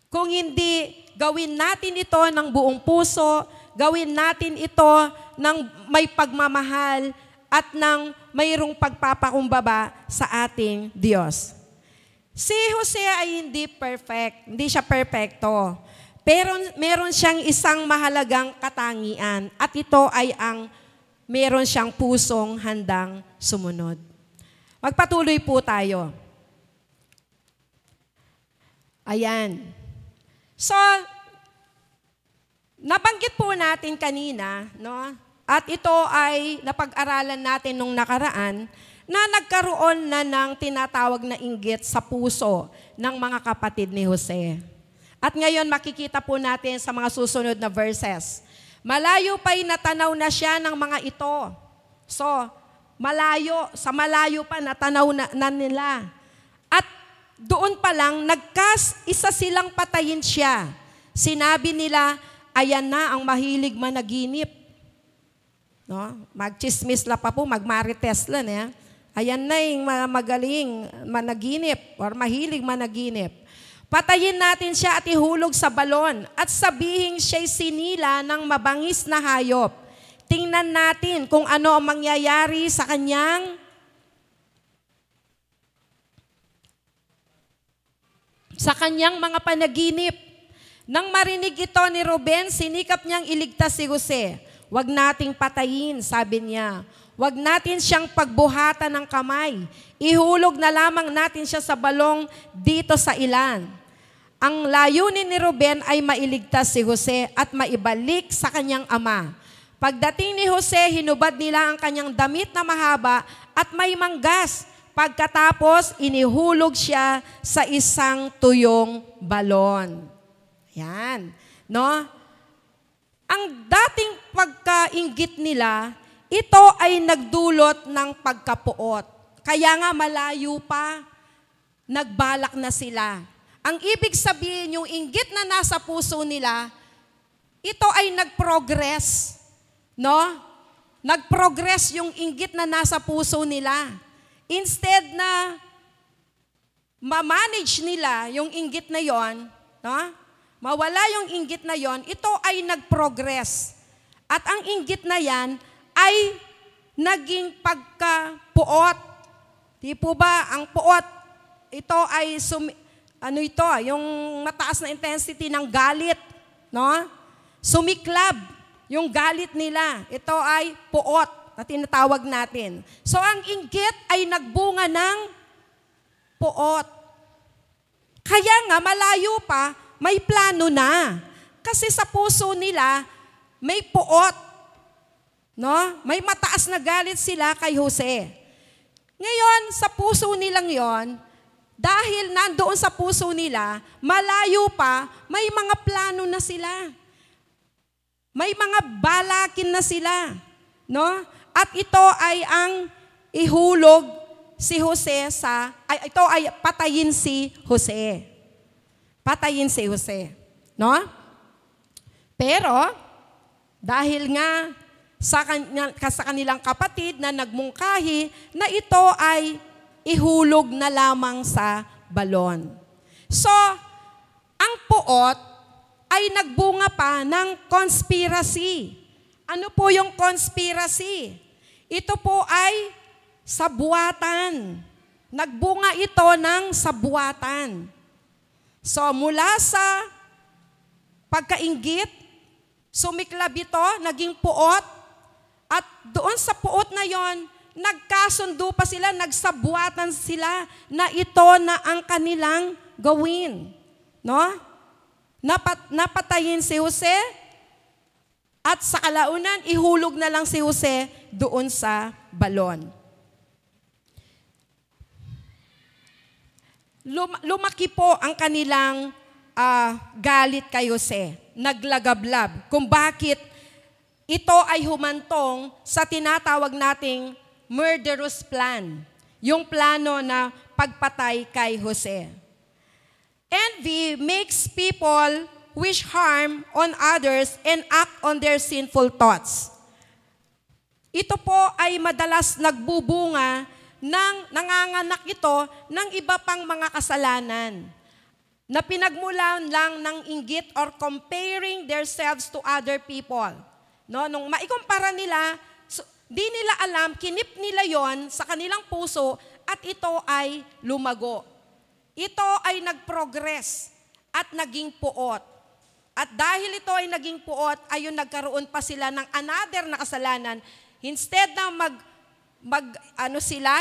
Kung hindi gawin natin ito ng buong puso, gawin natin ito ng may pagmamahal at ng mayroong pagpapakumbaba sa ating Diyos. Si Jose ay hindi perfect, hindi siya perfecto. Pero meron siyang isang mahalagang katangian at ito ay ang meron siyang pusong handang sumunod. Magpatuloy po tayo. Ayan. So, nabanggit po natin kanina, no? At ito ay napag-aralan natin nung nakaraan, na nagkaroon na ng tinatawag na inggit sa puso ng mga kapatid ni Jose. At ngayon makikita po natin sa mga susunod na verses. Malayo pa'y natanaw na siya ng mga ito. So, sa malayo pa natanaw na nila. At doon pa lang, isa silang patayin siya. Sinabi nila, ayan na ang mahilig managinip. No? Magchismis la pa po, magmarites lang. Ayan na yung magaling managinip or mahilig managinip. Patayin natin siya at ihulog sa balon at sabihin siya'y sinila ng mabangis na hayop. Tingnan natin kung ano ang mangyayari sa kanyang mga panaginip. Nang marinig ito ni Ruben, sinikap niyang iligtas si Jose. Huwag nating patayin, sabi niya. Huwag natin siyang pagbuhatan ng kamay. Ihulog na lamang natin siya sa balong dito sa ilan. Ang layunin ni Ruben ay mailigtas si Jose at maibalik sa kanyang ama. Pagdating ni Jose, hinubad nila ang kanyang damit na mahaba at may manggas. Pagkatapos, inihulog siya sa isang tuyong balon. Yan. No? Ang dating pagkainggit nila, ito ay nagdulot ng pagkapuot. Kaya nga malayo pa, nagbalak na sila. Ang ibig sabihin, yung inggit na nasa puso nila, ito ay nag-progress. No? Nag-progress yung inggit na nasa puso nila. Instead na ma-manage nila yung inggit na yon, no? Mawala yung inggit na yon, ito ay nag-progress. At ang inggit na yan ay naging pagkapuot. Di po ba ang puot, ito ay yung mataas na intensity ng galit, no? Sumiklab yung galit nila. Ito ay puot na tinatawag natin. So ang inggit ay nagbunga ng puot. Kaya nga malayo pa, may plano na. Kasi sa puso nila, may puot. No? May mataas na galit sila kay Jose. Ngayon, sa puso nilang yon, dahil nandoon sa puso nila, malayo pa, may mga plano na sila. May mga balakin na sila. No? At ito ay ang ihulog si Jose ito ay patayin si Jose. Patayin si Jose. No? Pero, dahil nga sa kanilang kapatid na nagmungkahi, na ito ay ihulog na lamang sa balon. So, ang puot ay nagbunga pa ng conspiracy. Ano po yung conspiracy? Ito po ay sabuatan. Nagbunga ito ng sabuatan. So mula sa pagkainggit, sumiklab ito, naging puot, at doon sa puot na yon, nagkasundo pa sila, nagsabuatan sila na ito na ang kanilang gawin. No? Napatayin si Jose, at sa kalaunan, ihulog na lang si Jose doon sa balon. Lumaki po ang kanilang galit kay Jose. Naglagablab kung bakit ito ay humantong sa tinatawag nating murderous plan. Yung plano na pagpatay kay Jose. Envy makes people wish harm on others and act on their sinful thoughts. Ito po ay madalas nagbubunga nanganganak ito ng iba pang mga kasalanan. na pinagmulan lang ng inggit or comparing themselves to other people. No, nung maikumpara nila, di nila alam, kinip nila yon sa kanilang puso at ito ay lumago. Ito ay nag-progress at naging puot. At dahil ito ay naging puot, ayun nagkaroon pa sila ng another na kasalanan. Instead na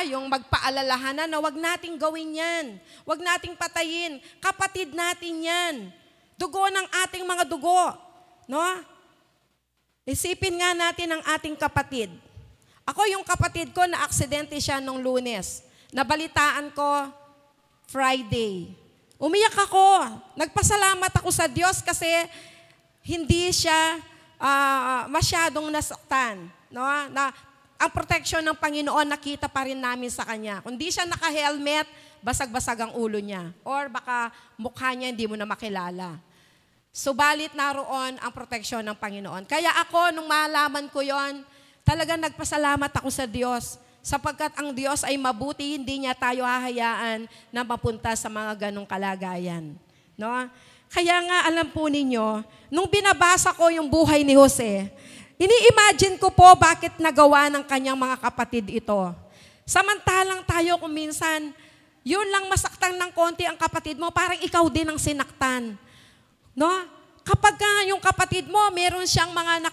yung magpaalalahanan na wag nating gawin yan. Wag nating patayin. Kapatid natin yan. Dugo ng ating mga dugo. No? Isipin nga natin ang ating kapatid. Ako yung kapatid ko na aksidente siya nung Lunes. Nabalitaan ko Friday. Umiyak ako. Nagpasalamat ako sa Diyos kasi hindi siya masyadong nasaktan. No? Na ang protection ng Panginoon nakita pa rin namin sa kanya. Kung di siya naka-helmet, basag-basag ang ulo niya. Or baka mukha niya hindi mo na makilala. Subalit naroon ang protection ng Panginoon. Kaya ako, nung malaman ko yon, talagang nagpasalamat ako sa Diyos. Sapagkat ang Diyos ay mabuti, hindi niya tayo hahayaan na mapunta sa mga ganong kalagayan. No? Kaya nga alam po ninyo, nung binabasa ko yung buhay ni Jose, ini-imagine ko po bakit nagawa ng kanyang mga kapatid ito. Samantalang tayo kung minsan, yun lang masaktan ng konti ang kapatid mo, parang ikaw din ang sinaktan. No? Kapag yung kapatid mo, meron siyang mga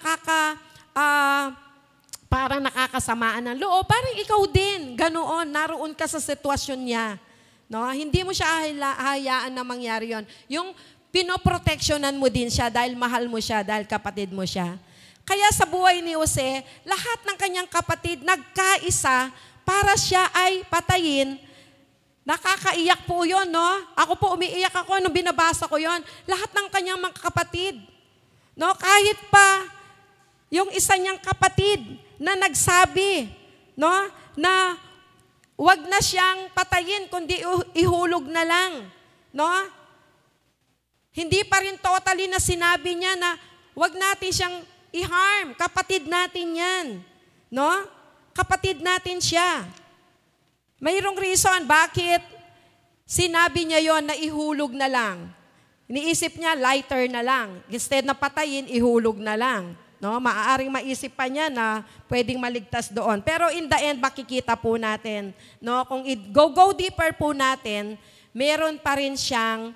parang nakakasamaan ng loob, parang ikaw din, ganoon, naroon ka sa sitwasyon niya. No? Hindi mo siya hayaan na mangyari yon. Yung pinoproteksyonan mo din siya dahil mahal mo siya, dahil kapatid mo siya. Kaya sa buhay ni Jose, lahat ng kanyang kapatid nagkaisa para siya ay patayin. Nakakaiyak po yun, no? Ako po, umiiyak ako nung binabasa ko yon. Lahat ng kanyang mga kapatid. No? Kahit pa yung isa niyang kapatid na nagsabi, no, na wag na siyang patayin kundi ihulog na lang, no? Hindi pa rin totally na sinabi niya na wag natin siyang i-harm, kapatid natin 'yan, no? Kapatid natin siya. Mayroong reason bakit sinabi niya 'yon na ihulog na lang. Iniisip niya lighter na lang, instead na patayin, ihulog na lang. No, maaaring maisip pa niya na pwedeng maligtas doon. Pero in the end, makikita po natin, no, kung go deeper po natin, meron pa rin siyang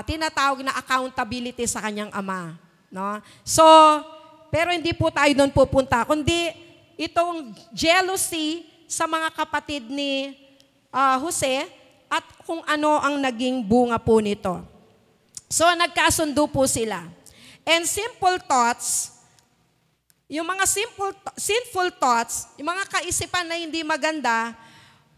tinatawag na accountability sa kanyang ama. No? So, pero hindi po tayo doon pupunta, kundi itong jealousy sa mga kapatid ni Jose at kung ano ang naging bunga po nito. So, nagkasundo po sila. And simple thoughts, yung mga sinful thoughts, yung mga kaisipan na hindi maganda,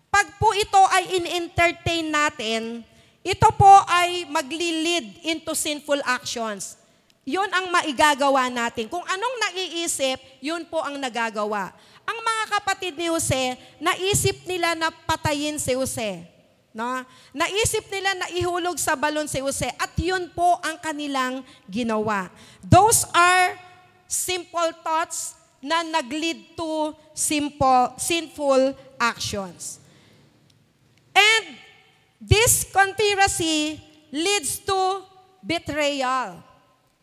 pag po ito ay in-entertain natin, ito po ay magli-lead into sinful actions. Yun ang maigagawa natin. Kung anong naiisip, yun po ang nagagawa. Ang mga kapatid ni Jose, naisip nila na patayin si Jose. No? Naisip nila na ihulog sa balon si Jose at yun po ang kanilang ginawa. Those are simple thoughts na nag-lead to sinful actions. And this conspiracy leads to betrayal.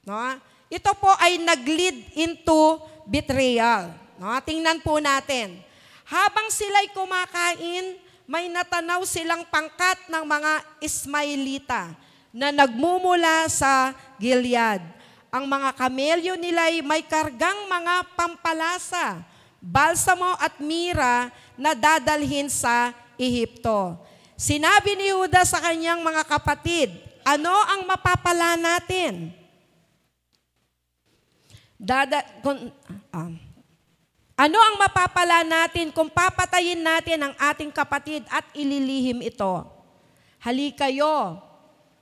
No? Ito po ay nag-lead into betrayal. No? Tingnan po natin. Habang sila'y kumakain, may natanaw silang pangkat ng mga Ismailita na nagmumula sa Gilead. Ang mga kamelyo nila'y may kargang mga pampalasa, balsamo at mira na dadalhin sa Ehipto. Sinabi ni Judas sa kanyang mga kapatid, ano ang mapapala natin? Ano ang mapapala natin kung papatayin natin ang ating kapatid at ililihim ito? Halikayo,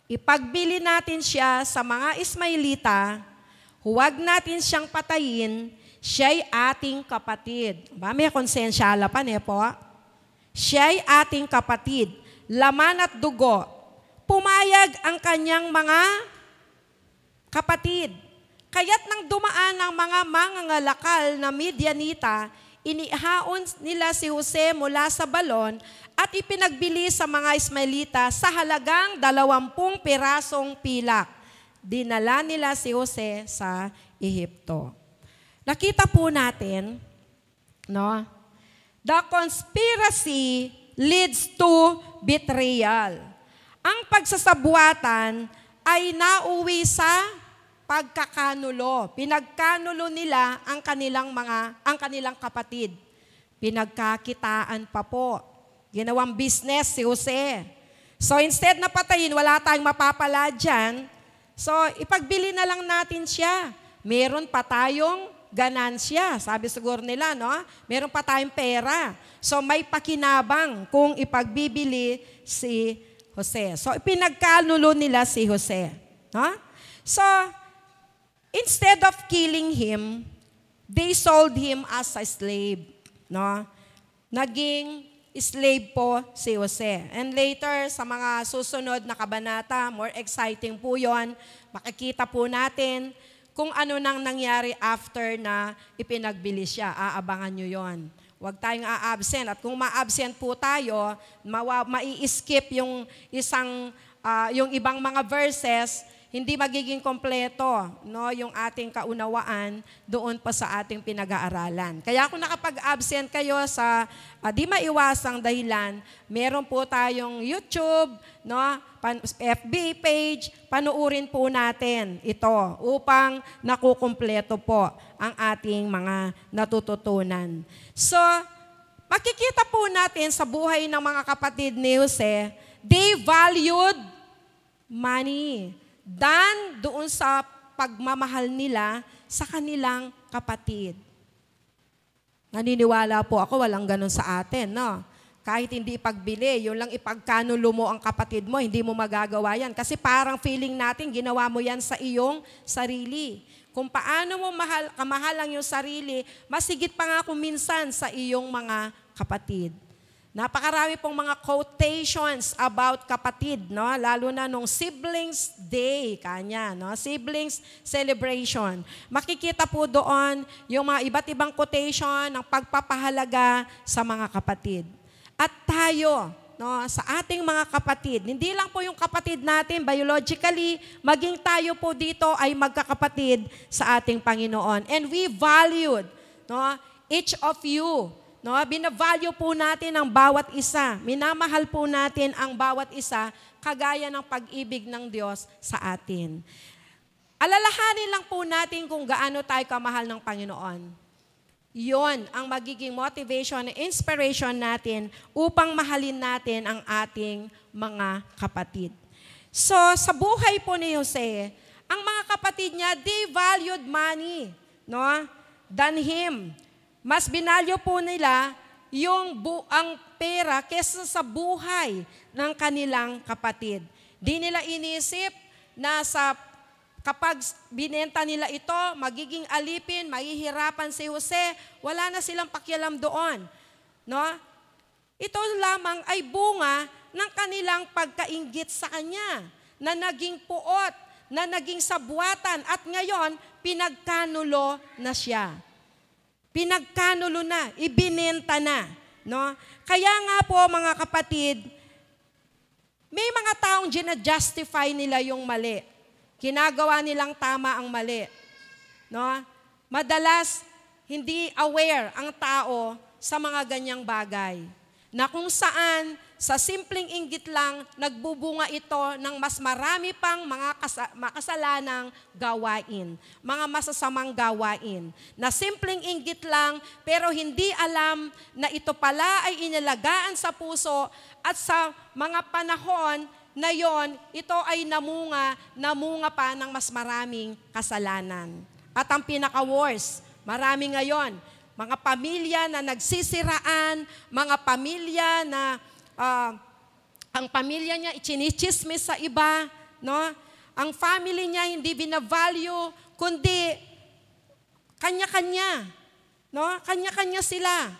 ipagbili natin siya sa mga Ismailita, huwag natin siyang patayin, siya'y ating kapatid. May konsensyala pa niya po. Siya'y ating kapatid, laman at dugo. Pumayag ang kanyang mga kapatid. Kaya't nang dumaan ang mga mangangalakal na Midianita, inihaon nila si Jose mula sa balon at ipinagbili sa mga Ismaelita sa halagang 20 pirasong pilak. Dinala nila si Jose sa Ehipto. Nakita po natin, no? The conspiracy leads to betrayal. Ang pagsasabuatan ay nauwi sa pagkakanulo. Pinagkanulo nila ang kanilang kapatid. Pinagkakitaan pa po. Ginawang business si Jose. So instead na patayin, wala tayong mapapala dyan. So ipagbili na lang natin siya. Meron pa tayong ganansya. Sabi siguro nila, no? Meron pa tayong pera. So may pakinabang kung ipagbibili si Jose. So ipinagkanulo nila si Jose. No? So instead of killing him, they sold him as a slave. No? Naging slave po si Jose. And later, sa mga susunod na kabanata, more exciting po yon, makikita po natin kung ano nang nangyari after na ipinagbili siya. Aabangan nyo yon. Huwag tayong a-absent. At kung ma-absent po tayo, mai-skip yung yung ibang mga verses, hindi magiging kompleto, no, yung ating kaunawaan doon pa sa ating pinag-aaralan. Kaya kung nakapag-absent kayo sa di maiwasang dahilan, meron po tayong YouTube, no, FB page, panuurin po natin ito upang nakukumpleto po ang ating mga natututunan. So, makikita po natin sa buhay ng mga kapatid ni Jose, they valued money than doon sa pagmamahal nila sa kanilang kapatid. Naniniwala po ako, walang ganun sa atin, no? Kahit hindi ipagbili, yun lang ipagkanulo mo ang kapatid mo, hindi mo magagawa yan. Kasi parang feeling natin, ginawa mo yan sa iyong sarili. Kung paano mo kamahalang yung sarili, masigit pa nga kung minsan sa iyong mga kapatid. Napakarami pong mga quotations about kapatid, no? Lalo na nung siblings day kanya, no? Siblings celebration. Makikita po doon yung mga iba't ibang quotation ng pagpapahalaga sa mga kapatid. At tayo, no, sa ating mga kapatid, hindi lang po yung kapatid natin biologically, maging tayo po dito ay magkakapatid sa ating Panginoon. And we valued, no, each of you. No, binavalue po natin ang bawat isa. Minamahal po natin ang bawat isa kagaya ng pag-ibig ng Diyos sa atin. Alalahanin lang po natin kung gaano tayo kamahal ng Panginoon. Yon ang magiging motivation and inspiration natin upang mahalin natin ang ating mga kapatid. So, sa buhay po ni Jose, ang mga kapatid niya, they valued money, no, than him. Mas binalyo po nila ang pera kesa sa buhay ng kanilang kapatid. Di nila inisip na kapag binenta nila ito, magiging alipin, mahihirapan si Jose, wala na silang pakialam doon. No? Ito lamang ay bunga ng kanilang pagkainggit sa kanya, na naging puot, na naging sabuatan, at ngayon, pinagkanulo na siya. Pinagkanulo na, ibinenta na. No? Kaya nga po mga kapatid, may mga taong gina-justify nila yung mali. Kinagawa nilang tama ang mali. No? Madalas, hindi aware ang tao sa mga ganyang bagay. Na kung saan, sa simpleng inggit lang, nagbubunga ito ng mas marami pang mga makasalanang gawain, mga masasamang gawain. Na simpleng inggit lang, pero hindi alam na ito pala ay inalagaan sa puso at sa mga panahon na yon, ito ay namunga pa ng mas maraming kasalanan. At ang pinaka-worst, marami ngayon, mga pamilya na nagsisiraan, mga pamilya na ang pamilya niya ichinichismis sa iba, no? Ang family niya hindi binavalue, kundi kanya-kanya, no? Kanya-kanya sila.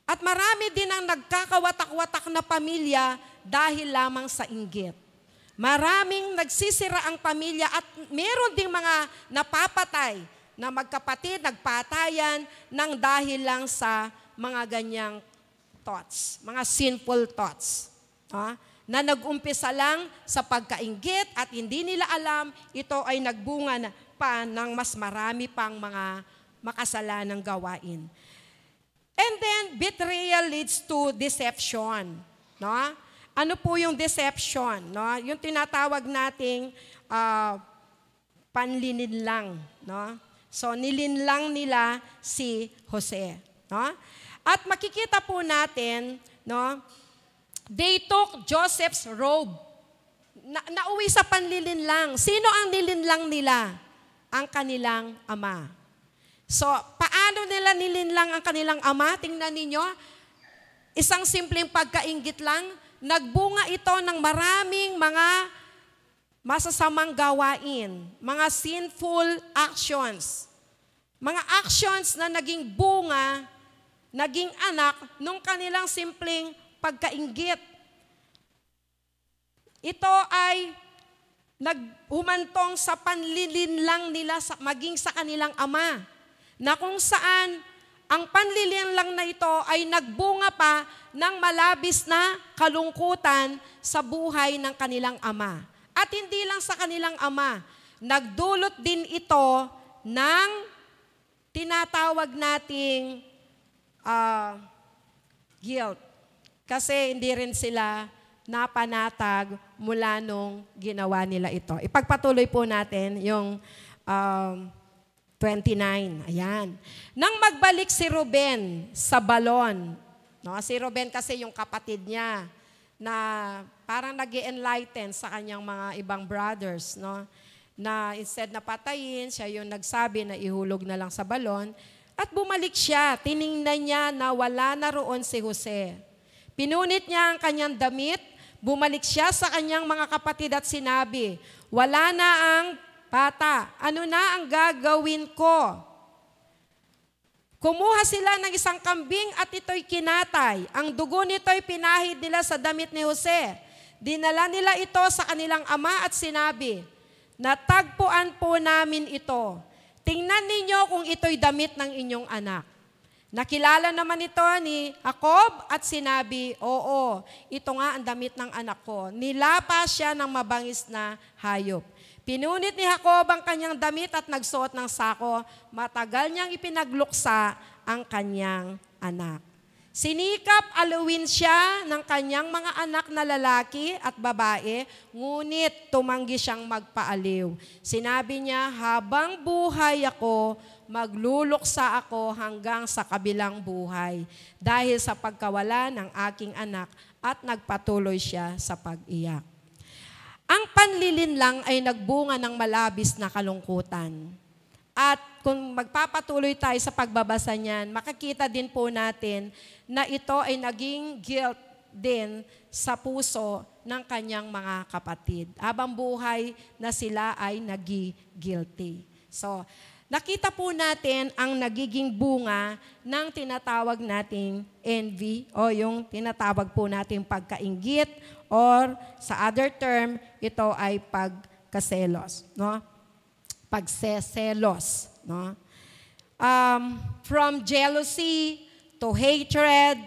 At marami din ang nagkakawatak-watak na pamilya dahil lamang sa inggit. Maraming nagsisira ang pamilya at meron ding mga napapatay na magkapatid, nagpatayan ng dahil lang sa mga ganyang thoughts, mga sinful thoughts. Na nag-umpisa lang sa pagkainggit at hindi nila alam, ito ay nagbunga pa ng mas marami pang mga makasalanang gawain. And then, betrayal leads to deception. No? Ano po yung deception? No? Yung tinatawag nating panlilinlang. No? So, nilinlang nila si Jose. No? At makikita po natin, no, they took Joseph's robe. Nauwi sa panlilinlang. Sino ang nilinlang nila? Ang kanilang ama. So, paano nila nilinlang ang kanilang ama? Tingnan ninyo, isang simpleng pagkainggit lang, nagbunga ito ng maraming mga masasamang gawain, mga sinful actions. Mga actions na naging bunga, naging anak, nung kanilang simpleng pagkainggit. Ito ay naghumantong sa panlilinlang nila maging sa kanilang ama, na kung saan ang panlilinlang na ito ay nagbunga pa ng malabis na kalungkutan sa buhay ng kanilang ama. At hindi lang sa kanilang ama, nagdulot din ito ng tinatawag nating guilt. Kasi hindi rin sila napanatag mula nung ginawa nila ito. Ipagpatuloy po natin yung 29. Ayan. Nang magbalik si Ruben sa balon, no? Si Ruben kasi yung kapatid niya na parang nag-enlighten sa kanyang mga ibang brothers, no? Na instead na patayin, siya yung nagsabi na ihulog na lang sa balon. At bumalik siya, tiningnan niya na wala na roon si Jose. Pinunit niya ang kanyang damit, bumalik siya sa kanyang mga kapatid at sinabi, wala na ang bata, ano na ang gagawin ko? Kumuha sila ng isang kambing at ito'y kinatay. Ang dugo nito'y pinahid nila sa damit ni Jose. Dinala nila ito sa kanilang ama at sinabi, natagpuan po namin ito. Tingnan ninyo kung ito'y damit ng inyong anak. Nakilala naman ito ni Jacob at sinabi, oo, ito nga ang damit ng anak ko. Nilapa siya ng mabangis na hayop. Pinunit ni Jacob ang kanyang damit at nagsuot ng sako. Matagal niyang ipinagluksa ang kanyang anak. Sinikap aluwin siya ng kanyang mga anak na lalaki at babae, ngunit tumanggi siyang magpaaliw. Sinabi niya, habang buhay ako, magluluksa ako hanggang sa kabilang buhay dahil sa pagkawala ng aking anak, at nagpatuloy siya sa pag-iyak. Ang panlilinlang ay nagbunga ng malabis na kalungkutan. At kung magpapatuloy tayo sa pagbabasa niyan, makikita din po natin na ito ay naging guilt din sa puso ng kanyang mga kapatid. Habang buhay na sila ay nagi-guilty. So, nakita po natin ang nagiging bunga ng tinatawag nating envy o yung tinatawag po nating pagkainggit or sa other term, ito ay pagkaselos. No? Pagseselos. No? From jealousy to hatred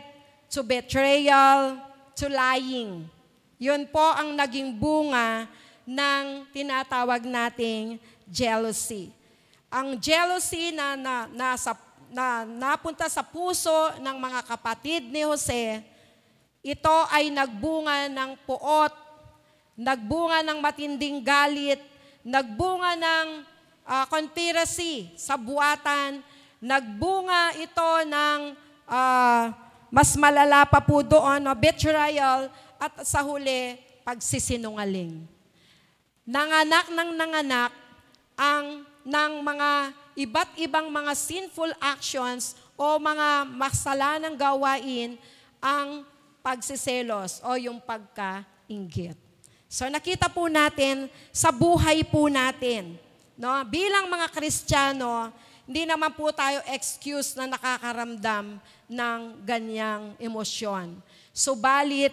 to betrayal to lying. Yun po ang naging bunga ng tinatawag nating jealousy. Ang jealousy na napunta sa puso ng mga kapatid ni Jose, ito ay nagbunga ng puot, nagbunga ng matinding galit, nagbunga ng conspiracy sa buwatan, nagbunga ito ng mas malala pa po doon, betrayal, at sa huli, pagsisinungaling. Nanganak ng mga iba't ibang mga sinful actions o mga masalanang gawain ang pagsiselos o yung pagkainggit. So nakita po natin sa buhay po natin, no? Bilang mga Kristiyano, hindi naman po tayo excuse na nakakaramdam ng ganyang emosyon. Subalit,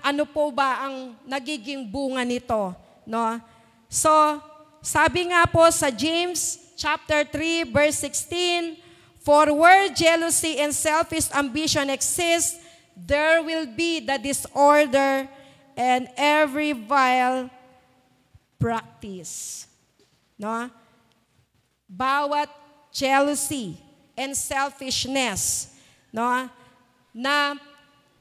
ano po ba ang nagiging bunga nito? No? So, sabi nga po sa James chapter 3 verse 16, For where jealousy and selfish ambition exist, there will be the disorder and every vile practice. No? Bawat jealousy and selfishness, no, na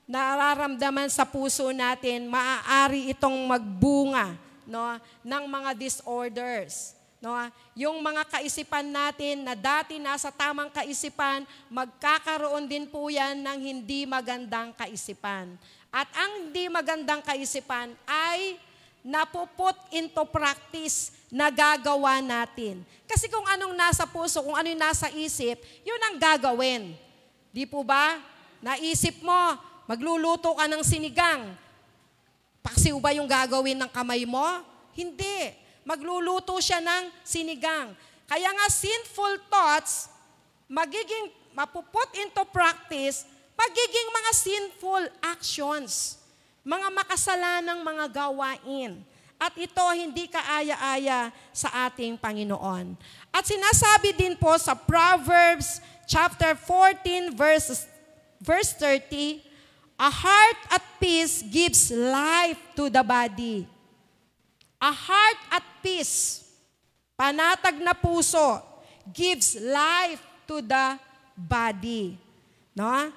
nararamdaman sa puso natin, maaari itong magbunga, no, ng mga disorders. No? Yung mga kaisipan natin na dati nasa tamang kaisipan, magkakaroon din po yan ng hindi magandang kaisipan. At ang hindi magandang kaisipan ay napuput into practice na gagawa natin. Kasi kung anong nasa puso, kung ano yung nasa isip, yun ang gagawin. Di po ba? Naisip mo, magluluto ka ng sinigang. Paksiw ba yung gagawin ng kamay mo? Hindi. Magluluto siya ng sinigang. Kaya nga sinful thoughts, magiging mapuput into practice, magiging mga sinful actions, mga makasalanang mga gawain. At ito hindi kaaya-aya sa ating Panginoon. At sinasabi din po sa Proverbs chapter 14 verse 30, a heart at peace gives life to the body. A heart at peace, panatag na puso, gives life to the body. No?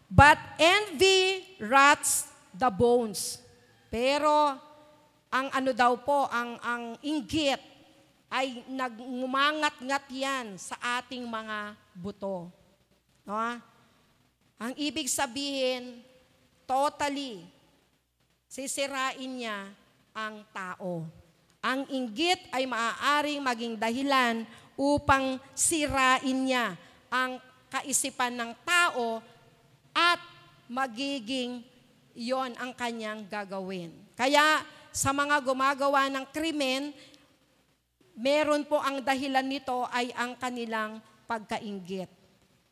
But envy rots the bones. Pero ang ano daw po, ang inggit ay nagmumangat-ngat yan sa ating mga buto. No? Ang ibig sabihin, totally, sisirain niya ang tao. Ang inggit ay maaaring maging dahilan upang sirain niya ang kaisipan ng tao at magiging yon ang kanyang gagawin. Kaya sa mga gumagawa ng krimen, meron po ang dahilan nito ay ang kanilang pagkainggit.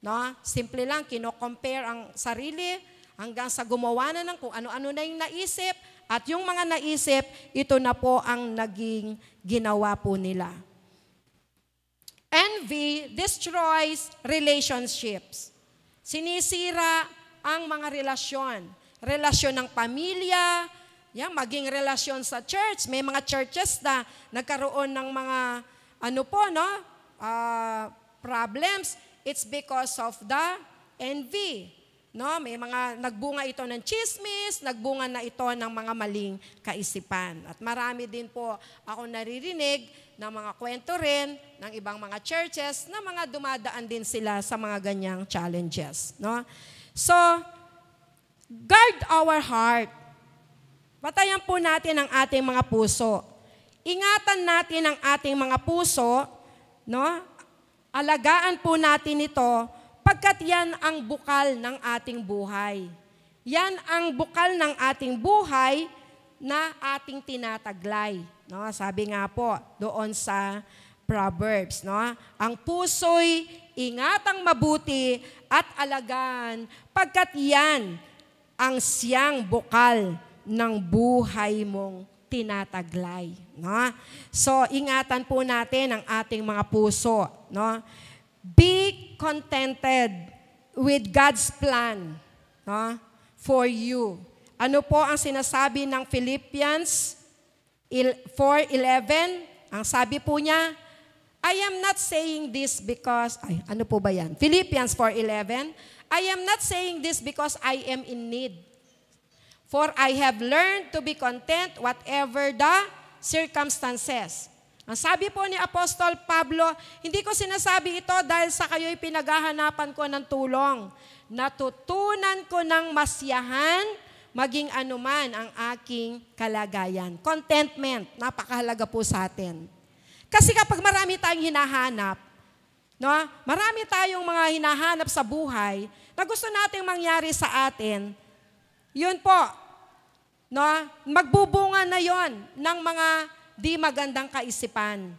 No? Simple lang, kino-compare ang sarili hanggang sa gumawa na ng kung ano-ano na yung naisip. At yung mga naisip, ito na po ang naging ginawa po nila. Envy destroys relationships. Sinisira ang mga relasyon. Relasyon ng pamilya, yan, maging relasyon sa church. May mga churches na nagkaroon ng mga problems. It's because of the envy. No, may mga nagbunga ito ng chismis, nagbunga na ito ng mga maling kaisipan. At marami din po ako naririnig ng mga kwento rin ng ibang mga churches na mga dumadaan din sila sa mga ganyang challenges. No? So, guard our heart. Batayan po natin ang ating mga puso. Ingatan natin ang ating mga puso, no? Alagaan po natin ito pagkat yan ang bukal ng ating buhay. Yan ang bukal ng ating buhay na ating tinataglay. No? Sabi nga po doon sa Proverbs, no? Ang puso'y ingatang mabuti at alagaan pagkat yan ang siyang bukal ng buhay mong tinataglay. No? So, ingatan po natin ang ating mga puso. No? Be contented with God's plan, no, for you. Ano po ang sinasabi ng Philippians 4:11? Ang sabi po niya, I am not saying this because, ano po ba yan? Philippians 4:11, I am not saying this because I am in need. For I have learned to be content whatever the circumstances. Ang sabi po ni Apostol Pablo, hindi ko sinasabi ito dahil sa kayo'y pinaghahanapan ko ng tulong. Natutunan ko ng masiyahan, maging anuman ang aking kalagayan. Contentment, napakahalaga po sa atin. Kasi kapag marami tayong hinahanap, no, marami tayong mga hinahanap sa buhay na gusto nating mangyari sa atin, yun po, no, magbubunga na yon ng mga di magandang kaisipan.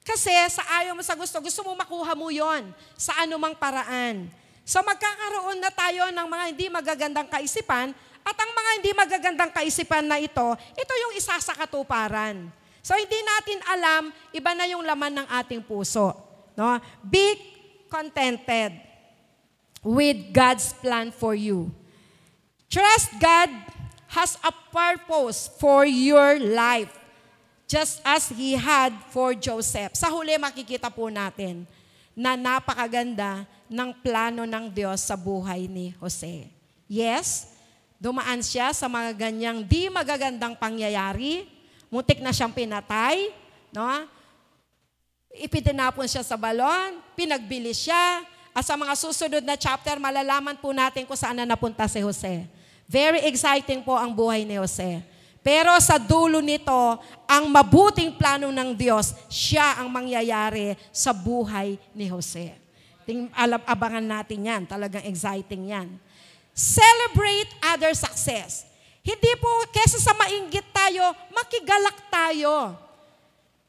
Kasi sa ayaw mo sa gusto mo makuha mo yon sa anumang paraan. So magkakaroon na tayo ng mga hindi magagandang kaisipan at ang mga hindi magagandang kaisipan na ito yung isa sa katuparan. So hindi natin alam, iba na yung laman ng ating puso. No? Be contented. with God's plan for you. Trust God has a purpose for your life, just as He had for Joseph. Sa huli makikita po natin na napakaganda ng plano ng Diyos sa buhay ni Jose. Yes, dumaan siya sa mga ganyang di magagandang pangyayari. Muntik na siyang pinatay, no? Ipitinapon siya sa balon, pinagbili siya, at sa mga susunod na chapter, malalaman po natin kung saan na napunta si Jose. Very exciting po ang buhay ni Jose. Pero sa dulo nito, ang mabuting plano ng Diyos, siya ang mangyayari sa buhay ni Jose. Abangan natin yan. Talagang exciting yan. Celebrate other success. Hindi po, kesa sa mainggit tayo, makigalak tayo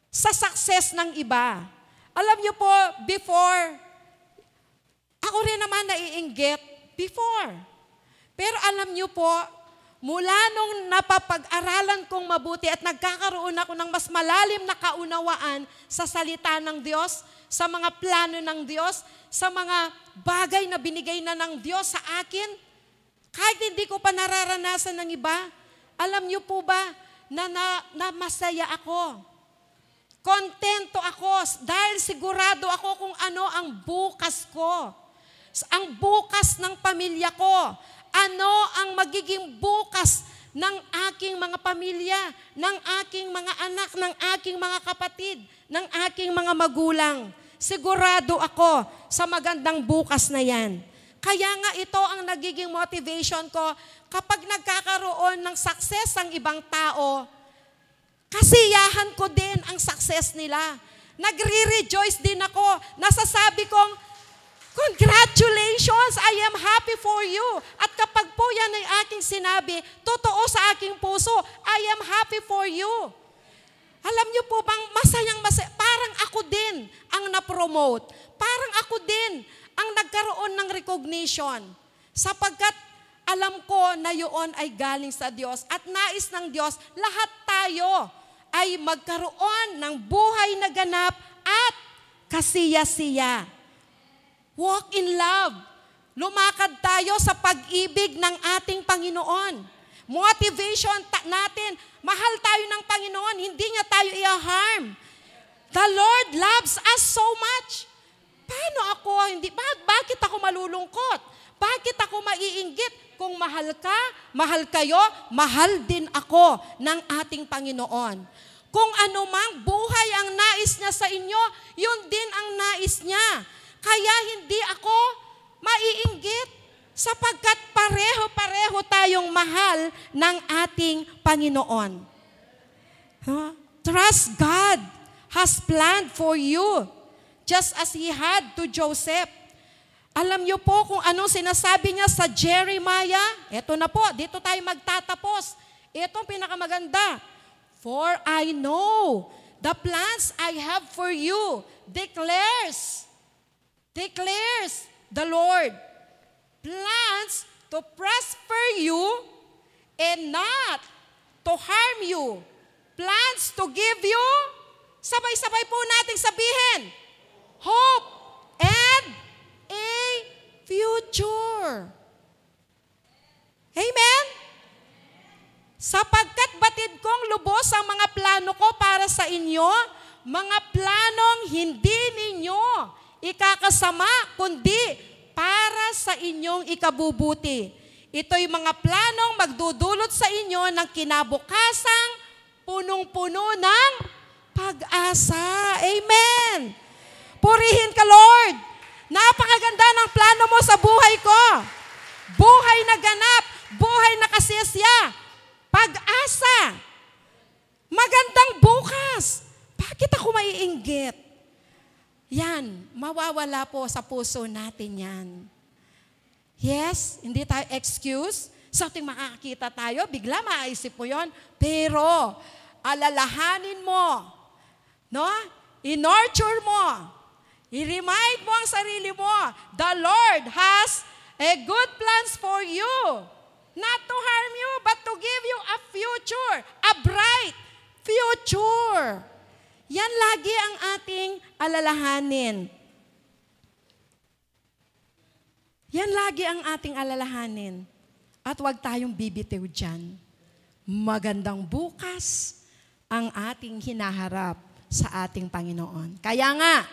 sa success ng iba. Alam niyo po, before, ako rin naman naiinggit before. Pero alam niyo po, mula nung napapag-aralan kong mabuti at nagkakaroon ako ng mas malalim na kaunawaan sa salita ng Diyos, sa mga plano ng Diyos, sa mga bagay na binigay na ng Diyos sa akin, kahit hindi ko pa nararanasan ng iba, alam niyo po ba na masaya ako? Kontento ako dahil sigurado ako kung ano ang bukas ko. Ang bukas ng pamilya ko. Ano ang magiging bukas ng aking mga pamilya, ng aking mga anak, ng aking mga kapatid, ng aking mga magulang. Sigurado ako sa magandang bukas na yan. Kaya nga ito ang nagiging motivation ko kapag nagkakaroon ng success ang ibang tao, kasiyahan ko din ang success nila. Nagre-rejoice din ako. Nasasabi kong, congratulations, I am happy for you. At kapag po yan ay aking sinabi, totoo sa aking puso, I am happy for you. Alam niyo po bang masayang parang ako din ang na-promote. Parang ako din ang nagkaroon ng recognition. Sapagkat alam ko na yun ay galing sa Diyos. At nais ng Diyos, lahat tayo ay magkaroon ng buhay na ganap at kasiya-siya. Walk in love. Lumakad tayo sa pag-ibig ng ating Panginoon. Motivation natin, mahal tayo ng Panginoon, hindi niya tayo i-harm. The Lord loves us so much. Paano ako, bakit ako malulungkot? Bakit ako maiinggit? Kung mahal ka, mahal kayo, mahal din ako ng ating Panginoon. Kung anumang buhay ang nais niya sa inyo, yun din ang nais niya. Kaya hindi ako maiinggit sapagkat pareho-pareho tayong mahal ng ating Panginoon. Trust God has planned for you just as He had to Joseph. Alam niyo po kung anong sinasabi niya sa Jeremiah? Ito na po, dito tayo magtatapos. Ito ang pinakamaganda. For I know the plans I have for you, declares the Lord, plans to prosper you and not to harm you. Plans to give you, sabay-sabay po nating sabihin, hope and a future. Amen? Sapagkat batid kong lubos ang mga plano ko para sa inyo, mga planong hindi ninyo ikakasama, kundi para sa inyong ikabubuti. Ito'y mga planong magdudulot sa inyo ng kinabukasang punong-puno ng pag-asa. Amen! Purihin ka, Lord! Napakaganda ng plano mo sa buhay ko. Buhay na ganap, buhay na kasiyasya, pag-asa. Magandang bukas. Bakit ako maiinggit? Yan, mawawala po sa puso natin yan. Yes, hindi tayo excuse. Sa ating makakita tayo, bigla maisip mo yon. Pero, alalahanin mo, no? I-nurture mo. I-remind mo ang sarili mo, the Lord has a good plans for you. Not to harm you, but to give you a future, a bright future. Yan lagi ang ating alalahanin. Yan lagi ang ating alalahanin. At huwag tayong bibitiw dyan. Magandang bukas ang ating hinaharap sa ating Panginoon. Kaya nga,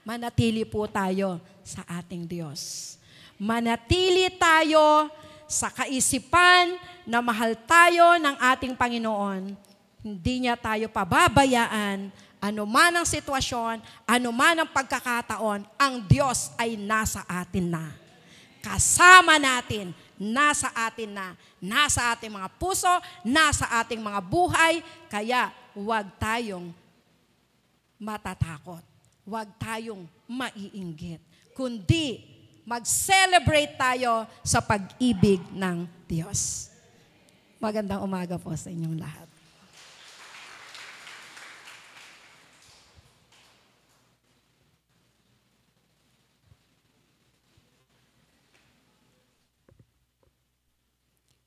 manatili po tayo sa ating Diyos. Manatili tayo sa kaisipan na mahal tayo ng ating Panginoon. Hindi niya tayo pababayaan. Ano man ang sitwasyon, ano man ang pagkakataon, ang Diyos ay nasa atin na. Kasama natin, nasa atin na. Nasa ating mga puso, nasa ating mga buhay. Kaya huwag tayong matatakot. Huwag tayong maiinggit. Kundi mag-celebrate tayo sa pag-ibig ng Diyos. Magandang umaga po sa inyong lahat.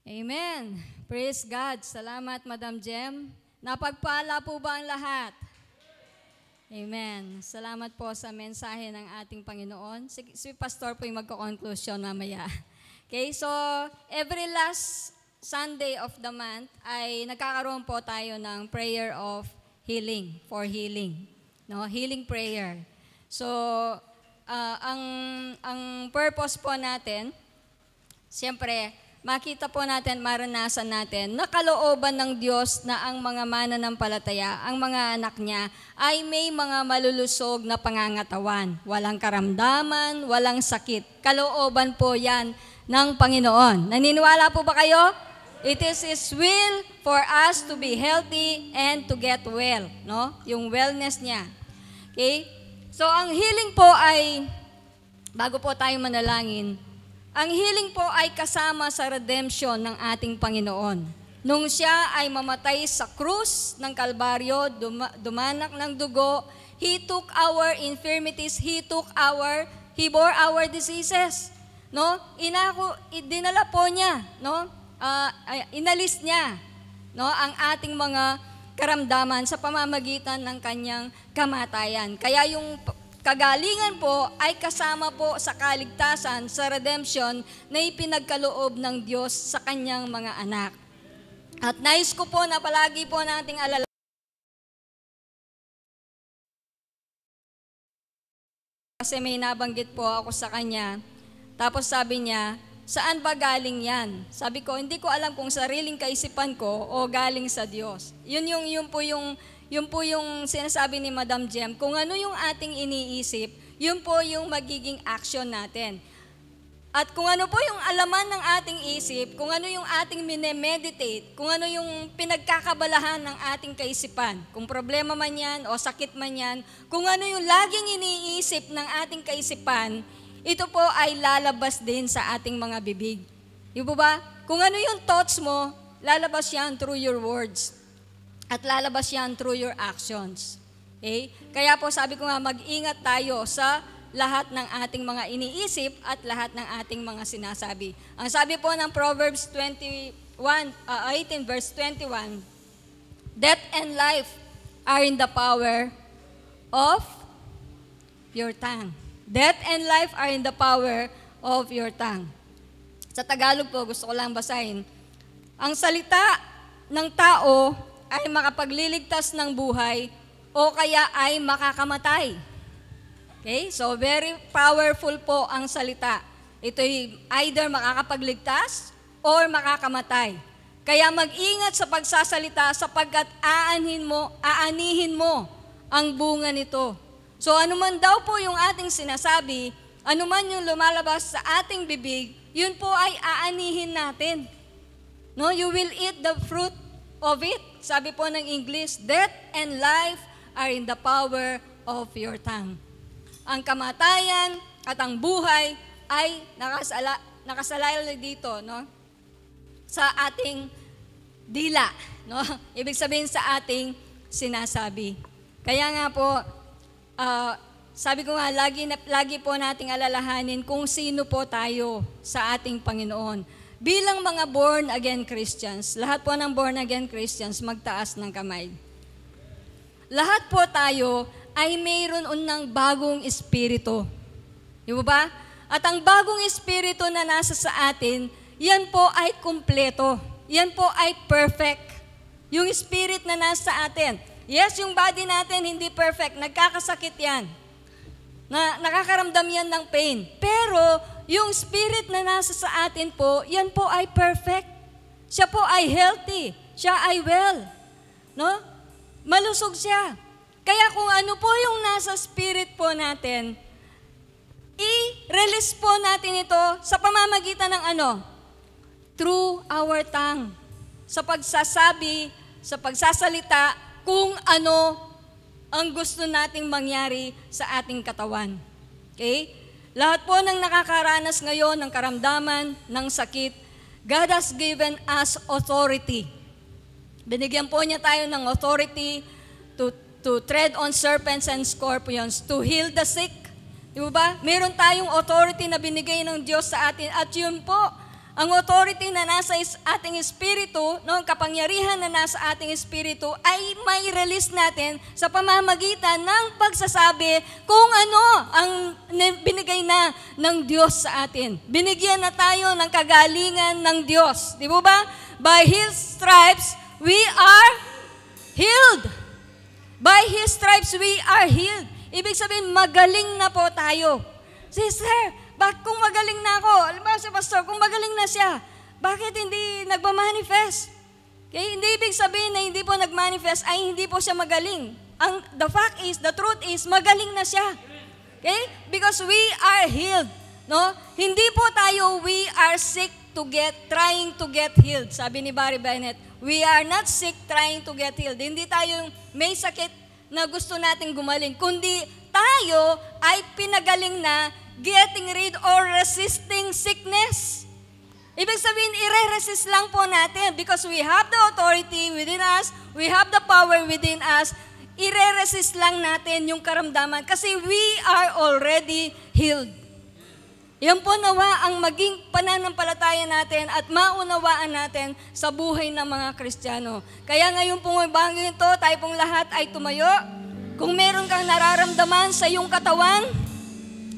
Amen. Praise God. Salamat, Madam Jem. Napagpala po ba ang lahat? Amen. Salamat po sa mensahe ng ating Panginoon. Si Pastor po yung magko-conclusion mamaya. Okay, so every last Sunday of the month ay nagkakaroon po tayo ng prayer of healing, for healing. No, healing prayer. So, ang purpose po natin, siyempre, makita po natin, maranasan natin, na kalooban ng Diyos na ang mga mananampalataya, ang mga anak niya, ay may mga malulusog na pangangatawan. Walang karamdaman, walang sakit. Kalooban po yan ng Panginoon. Naniniwala po ba kayo? It is His will for us to be healthy and to get well. No? Yung wellness niya. Okay? So, ang healing po ay, bago po tayo manalangin, ang healing po ay kasama sa redemption ng ating Panginoon. Nung siya ay mamatay sa krus ng Kalbaryo, dumanak ng dugo, He took our infirmities, He bore our diseases. No? Dinala po niya, no? Inalis niya, no, ang ating mga karamdaman sa pamamagitan ng kanyang kamatayan. Kaya yung kagalingan po ay kasama po sa kaligtasan, sa redemption na ipinagkaloob ng Diyos sa kanyang mga anak. At nais ko po na palagi po nating alalahanin, kasi may nabanggit po ako sa kanya. Tapos sabi niya, saan ba galing yan? Sabi ko, hindi ko alam kung sariling kaisipan ko o galing sa Diyos. Yun po yung sinasabi ni Madam Jem, kung ano yung ating iniisip, yun po yung magiging action natin. At kung ano po yung alaman ng ating isip, kung ano yung ating minemeditate, kung ano yung pinagkakabalahan ng ating kaisipan, kung problema man yan o sakit man yan, kung ano yung laging iniisip ng ating kaisipan, ito po ay lalabas din sa ating mga bibig. Di ba? Kung ano yung thoughts mo, lalabas yan through your words. At lalabas yan through your actions. Okay? Kaya po sabi ko nga, mag-ingat tayo sa lahat ng ating mga iniisip at lahat ng ating mga sinasabi. Ang sabi po ng Proverbs 18 verse 21, death and life are in the power of your tongue. Death and life are in the power of your tongue. Sa Tagalog po, gusto ko lang basahin. Ang salita ng tao ay makapagliligtas ng buhay o kaya ay makakamatay. Okay? So, very powerful po ang salita. Ito'y either makakapagligtas or makakamatay. Kaya mag-ingat sa pagsasalita sapagkat aanihin mo ang bunga nito. So, anuman daw po yung ating sinasabi, anuman yung lumalabas sa ating bibig, yun po ay aanihin natin. No, you will eat the fruit of it. Sabi po ng English, death and life are in the power of your tongue. Ang kamatayan at ang buhay ay nakasalalay dito, no? Sa ating dila, no? Ibig sabihin sa ating sinasabi. Kaya nga po, sabi ko nga, lagi po nating alalahanin kung sino po tayo sa ating Panginoon. Bilang mga born-again Christians, lahat po ng born-again Christians, magtaas ng kamay. Lahat po tayo ay mayroon unang bagong espiritu. Di ba? At ang bagong espiritu na nasa sa atin, yan po ay kumpleto. Yan po ay perfect. Yung spirit na nasa atin. Yes, yung body natin hindi perfect. Nagkakasakit yan. Nakakaramdam yan ng pain. Pero yung spirit na nasa sa atin po, yan po ay perfect. Siya po ay healthy. Siya ay well. No? Malusog siya. Kaya kung ano po yung nasa spirit po natin, i-release po natin ito sa pamamagitan ng ano? Through our tongue. Sa pagsasabi, sa pagsasalita, kung ano ang gusto nating mangyari sa ating katawan. Okay? Lahat po ng nakakaranas ngayon ng karamdaman, ng sakit, God has given us authority. Binigyan po niya tayo ng authority to tread on serpents and scorpions, to heal the sick. Di ba? Meron tayong authority na binigay ng Diyos sa atin at yun po, ang authority na nasa ating espiritu, no, ang kapangyarihan na nasa ating espiritu ay may release natin sa pamamagitan ng pagsasabi kung ano ang binigay na ng Diyos sa atin. Binigyan na tayo ng kagalingan ng Diyos. Di ba? By His stripes, we are healed. By His stripes, we are healed. Ibig sabihin, magaling na po tayo. Sister, kung magaling na ako, alam ba si Pastor, kung magaling na siya, bakit hindi nagmamanifest? Okay? Hindi ibig sabihin na hindi po nagmanifest ay hindi po siya magaling. The truth is, magaling na siya. Okay? Because we are healed. No? Hindi po tayo, we are sick trying to get healed. Sabi ni Barry Bennett, we are not sick trying to get healed. Hindi tayo may sakit na gusto nating gumaling, kundi tayo ay pinagaling na getting rid or resisting sickness. Ibig sabihin, i-resist lang po natin because we have the authority within us, we have the power within us, i-resist lang natin yung karamdaman kasi we are already healed. Yan po nawa ang maging pananampalataya natin at maunawaan natin sa buhay ng mga Kristiyano. Kaya ngayon pong ebanghelyo ito, tayo pong lahat ay tumayo. Kung meron kang nararamdaman sa iyong katawan,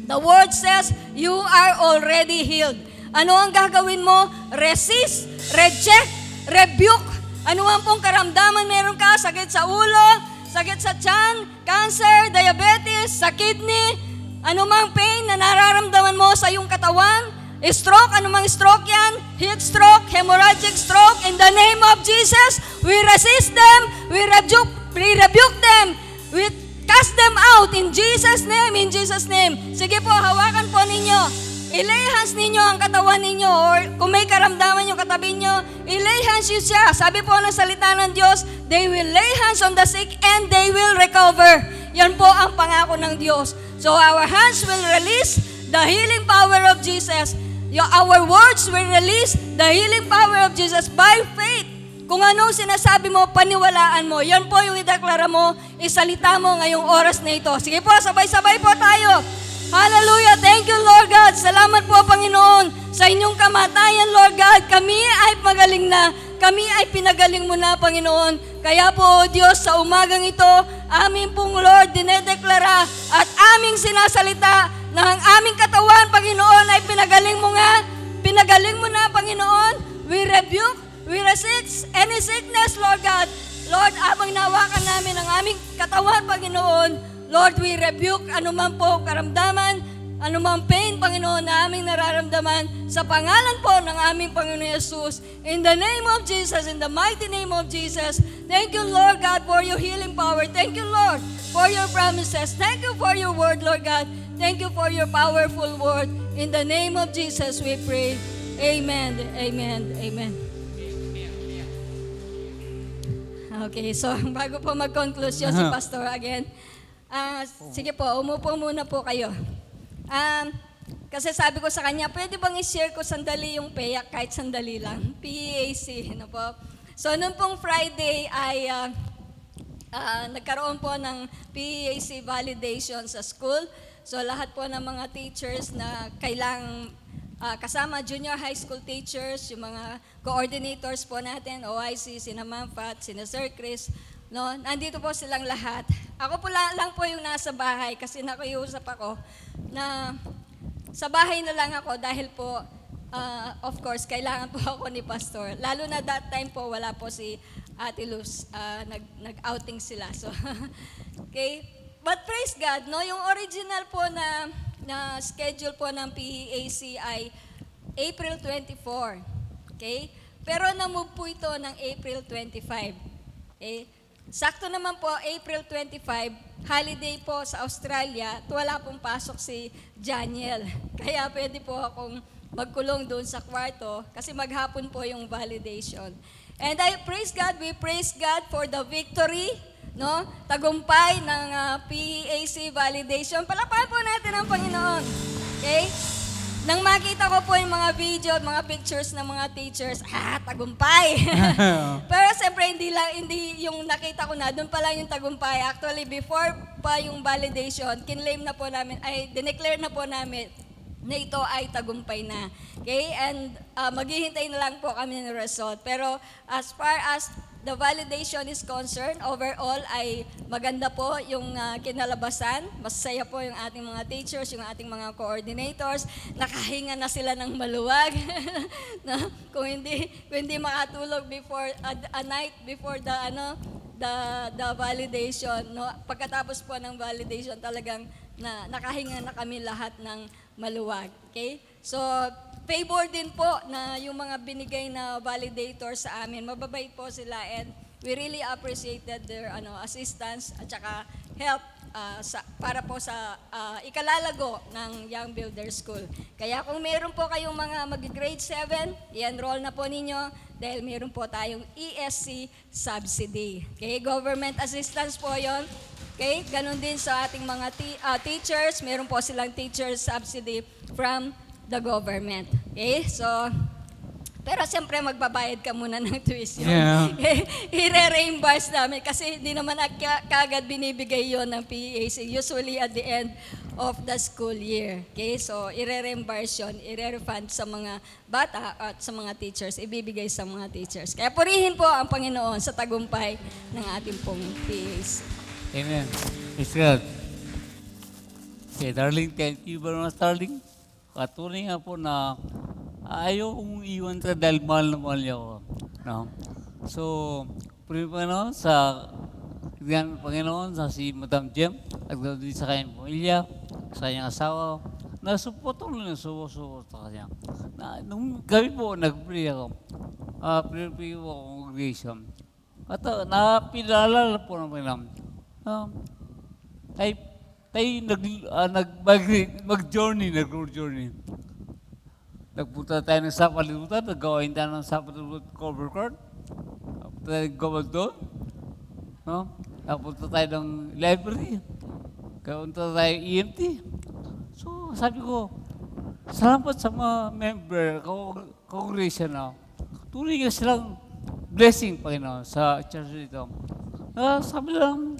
the word says, you are already healed. Ano ang gagawin mo? Resist, reject, rebuke. Ano ang pong karamdaman meron ka? Sakit sa ulo, sakit sa tiyan, cancer, diabetes, sa kidney, ano mang pain na nararamdaman mo sa iyong katawan, stroke, ano mang stroke yan, heat stroke, hemorrhagic stroke, in the name of Jesus, we resist them, we rebuke them, we cast them out in Jesus' name, in Jesus' name. Sige po, hawakan po ninyo. I-lay hands ninyo ang katawan ninyo or kung may karamdaman yung katabi nyo, i-lay hands yun siya. Sabi po ng salita ng Diyos, they will lay hands on the sick and they will recover. Yan po ang pangako ng Diyos. So our hands will release the healing power of Jesus. Our words will release the healing power of Jesus by faith. Kung anong sinasabi mo, paniwalaan mo. Yan po yung ideklara mo, isalita mo ngayong oras na ito. Sige po, sabay-sabay po tayo. Hallelujah! Thank you, Lord God. Salamat po, Panginoon, sa inyong kamatayan, Lord God. Kami ay magaling na. Kami ay pinagaling mo na, Panginoon. Kaya po, Diyos, sa umagang ito, amin pong, Lord, dinedeklara at aming sinasalita na ang aming katawan, Panginoon, ay pinagaling mo nga. Pinagaling mo na, Panginoon. We rebuke, we resist any sickness, Lord God. Lord, abang nawakan namin ang aming katawan, Panginoon. Lord, we rebuke anuman po karamdaman, anumang pain, Panginoon, na aming nararamdaman sa pangalan po ng aming Panginoon Jesus. In the name of Jesus, in the mighty name of Jesus, thank you, Lord God, for your healing power. Thank you, Lord, for your promises. Thank you for your word, Lord God. Thank you for your powerful word. In the name of Jesus, we pray. Amen, amen, amen. Okay, so bago po mag-conclusion si Pastor again, sige po, umupo muna po kayo. Kasi sabi ko sa kanya, pwede bang i-share ko sandali yung PEAC, kahit sandali lang, PEAC, ano po. So, noon pong Friday ay nagkaroon po ng PEAC validation sa school. So, lahat po ng mga teachers na kailangang kasama, junior high school teachers, yung mga coordinators po natin, OIC, sina Ma'am Pat, sina Sir Chris, no? Nandito po silang lahat. Ako po lang po yung nasa bahay kasi nakiusap ako na sa bahay na lang ako dahil po, of course, kailangan po ako ni Pastor. Lalo na that time po, wala po si Ate Luz, nag-outing sila. So, okay. But praise God, no? Yung original po na schedule po ng PEAC ay April 24. Okay? Pero na-move po ito ng April 25. Okay? Sakto naman po, April 25, holiday po sa Australia, at wala pong pasok si Janiel. Kaya pwede po akong magkulong doon sa kwarto kasi maghapon po yung validation. And I praise God, we praise God for the victory, no? Tagumpay ng PEAC validation. Palakpakan po natin ang Panginoon. Okay? Nang makita ko po yung mga video, mga pictures ng mga teachers, tagumpay. Pero siyempre hindi yung nakita ko na, doon pa lang yung tagumpay. Actually, before pa yung validation, kinlaim na po namin, dineclare na po namin na ito ay tagumpay na. Okay? And maghihintay na lang po kami ng result. Pero as far as the validation is concerned, overall ay maganda po yung kinalabasan. Masaya po yung ating mga teachers, yung ating mga coordinators. Nakahinga na sila ng maluwag. No? Kung hindi makatulog before a night before the validation, no? Pagkatapos po ng validation, talagang nakahinga na kami lahat ng maluwag. Okay? So, favor din po na yung mga binigay na validator sa amin. Mababait po sila and we really appreciated their assistance at saka help para po sa ikalalago ng Young Builder School. Kaya kung meron po kayong mga mag-grade 7, i-enroll na po ninyo dahil meron po tayong ESC subsidy. Okay? Government assistance po yon. Okay? Ganon din sa ating mga teachers. Meron po silang teacher subsidy from the government. Okay? So, pero siyempre magbabayad ka muna ng tuition. Yeah. I-reimburse namin kasi hindi naman kagad binibigay yon ng PEAC. Usually at the end of the school year. Okay? So, i-reimburse yun, i-refund sa mga bata at sa mga teachers, ibibigay sa mga teachers. Kaya purihin po ang Panginoon sa tagumpay ng ating pong PEAC. Amen. Praise God. Okay, darling, thank you very much, darling. Katunay nga po na ayaw kong iwan ka dahil mahal na mahal niya ako. No? So, Panginoon, Panginoon, sa si Madam Jem, at din sa kanyang pamilya, sa kanyang asawa, nasuportong lang sumusuport sa kanya. Nung gabi po, nag-pray ako. Pray po ako congregation. At napilala po ng Panginoon. Mag-journey. Nagpunta tayo ng Sapalibutan, naggawain tayo ng Sapalibutan cover court. Nagpunta tayo ng Gobal doon. No? Nagpunta tayo ng library. Nagpunta tayo ng EMT. So, sabi ko, salamat sa mga member, congregation na. Tuloy ka silang blessing, Panginoon, sa church dito. Sabi lang,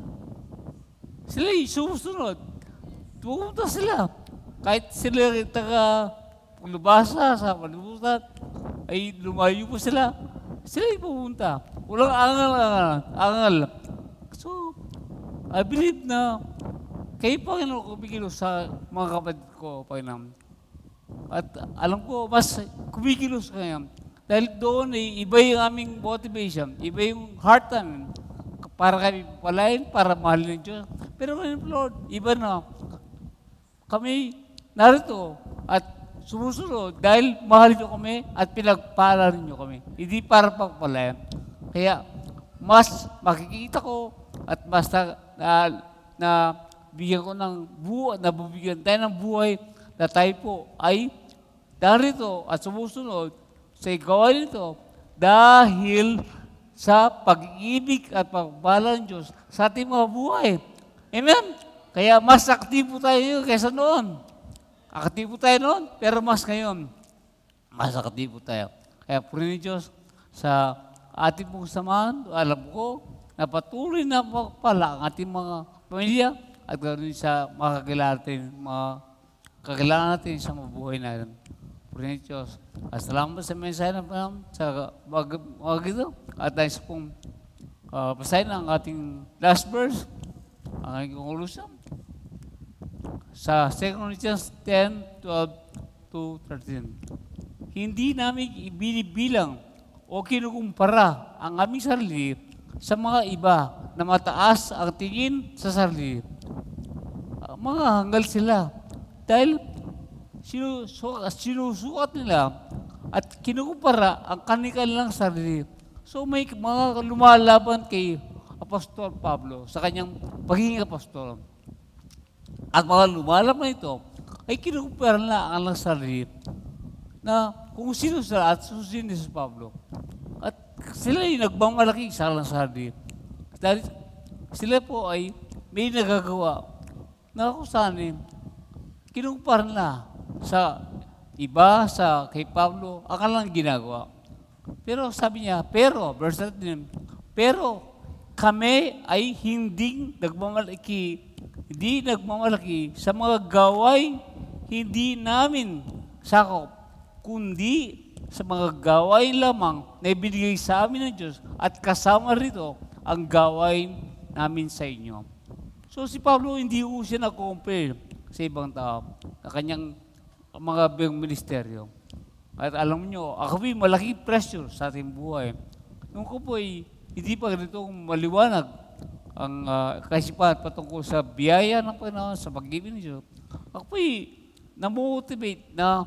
sila sumusunod. Pumunta sila. Kahit sila taga-lubasa sa palibutan, ay lumayo po sila. Sila yung pumunta. Walang angal. So, I believe na kayo, Panginoon, kumikilos sa mga kapatid ko, Panginoon. At alam ko, mas kumikilos kayo. Dahil doon, iba yung aming motivation, iba yung heart namin. Para kami palain, para mahalin ng Diyos. Pero ngayon, Lord, iba na. Kami narito at sumusunod dahil mahal niyo kami at pinagpala rin niyo kami. Hindi para pagpalayan. Kaya, mas makikita ko at mas na bigyan ko ng buhay, nabibigyan tayo ng buhay na tayo po ay narito at sumusunod sa gawa nito dahil sa pag-ibig at pagpapala ng Diyos sa ating mga buhay. Amen? Kaya mas aktibo tayo kaysa noon. Aktibo tayo noon, pero mas ngayon, mas aktibo tayo. Kaya purihin Diyos sa ating pong samahan, alam ko, na patuloy na pala ang ating mga pamilya at ganoon sa mga kakilala natin sa mabuhay natin. Purihin Diyos. At salamat sa mensahe na sa mga gito. At nais pong basahin ang ating last verse, ang aking conclusion. Sa 2 Corinthians 10:12, 2:13. Hindi namin ibinibilang o kinukumpara ang aming sarili sa mga iba na mataas ang tingin sa sarili. Mga hanggal sila dahil sinusukat nila at kinukumpara ang kanilang sarili. So may mga lumalaban kay Apostol Pablo sa kanyang pagiging apostol. At mga lumalaban ito ay kinukumpara na ang sarili na kung sino sila at susunod si Pablo. At sila ay nagmamalaki sa sarili. Dahil sila po ay may nagagawa na kung saan kinukumpara na sa iba, sa kay Pablo, ang kanilang ginagawa. Pero sabi niya, verse 13, pero kami ay hindi nagmamalaki sa mga gaway hindi namin sakop, kundi sa mga gaway lamang na ibinigay sa amin ng Diyos at kasama rito ang gaway namin sa inyo. So si Pablo hindi po siya nag-compare sa ibang tao, sa kanyang mga ministeryo. At alam niyo, ako po malaking pressure sa ating buhay. Nung ko po hindi pa ganito maliwanag ang kaisipan patungkol sa biyaya ng Panginoon, sa pag-ibig ng Diyos. Ako po na-motivate na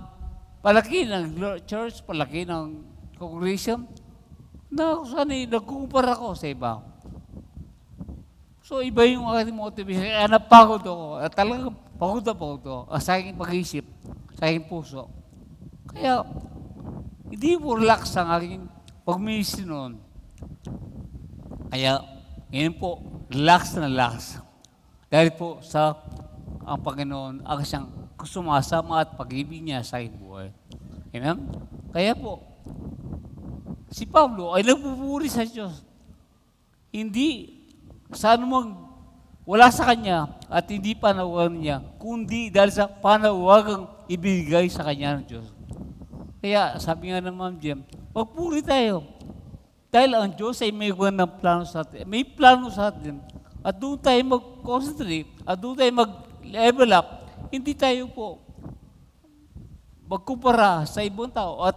palaki ng church, palaki ng congregation, na kung saan nagkukumpara ko sa iba. So iba yung aking motivation. Kaya napagod ako. At talagang pagod ako sa aking pag-iisip, sa aking puso. Kaya, hindi po relax ang aking pag-ministry noon. Kaya, ngayon po, relax na relax. Dahil po sa ang Panginoon, ang siyang sumasama at pag-ibig niya sa aking buhay. Amen? Kaya po, si Pablo ay nagpupuri sa Diyos. Hindi sa anumang wala sa kanya at hindi panawagan niya, kundi dahil sa panawagang ibigay sa kanya ng Diyos. Kaya sabi nga ng Ma'am Jem, magpuri tayo. Dahil ang Diyos ay may magandang plano sa atin. May plano sa atin. At doon tayo mag-concentrate, at doon tayo mag-level up. Hindi tayo po magkumpara sa ibang tao at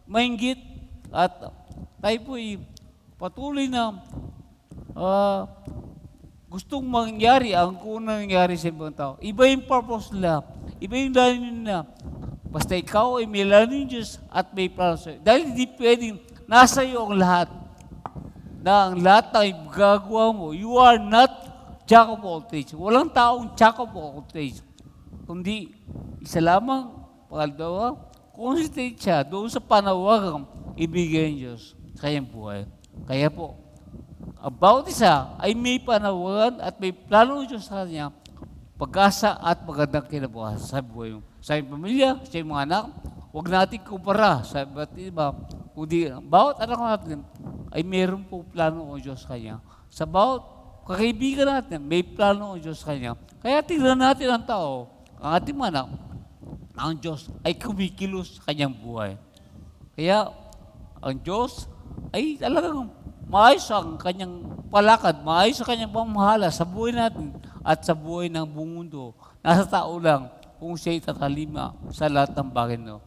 mainggit at tayo po patuloy na gustong mangyari ang kunang nangyari sa ibang tao. Iba yung purpose nila. Iba yung layunin nila. Basta ikaw ay may layunin ng Diyos at may plano sa'yo. Dahil hindi pwedeng nasa iyo ang lahat. Na ang lahat na gagawa mo, you are not jack of all trades. Walang taong jack of all trades. Kundi isa lamang, pangalawa, concentrate siya doon sa panawagang ibigay ng Diyos sa kanyang buhay. Kaya po, about isa ay may panawagan at may plano ng Diyos sa kanya, pag-asa at magandang kinabukasan sa buhay mo. Sa iyong pamilya, sa iyong mga anak, huwag natin kumpara sa iba't iba. Kundi, bawat anak natin ay mayroon po plano ng Diyos sa kanya. Sa bawat kakaibigan natin, may plano ng Diyos sa kanya. Kaya tingnan natin ang tao, ang ating anak, ang Diyos ay kumikilos sa kanyang buhay. Kaya, ang Diyos ay talagang maayos ang kanyang palakad, maayos ang kanyang pamahala sa buhay natin at sa buhay ng buong mundo. Nasa tao lang kung siya'y tatalima sa lahat ng bagay no.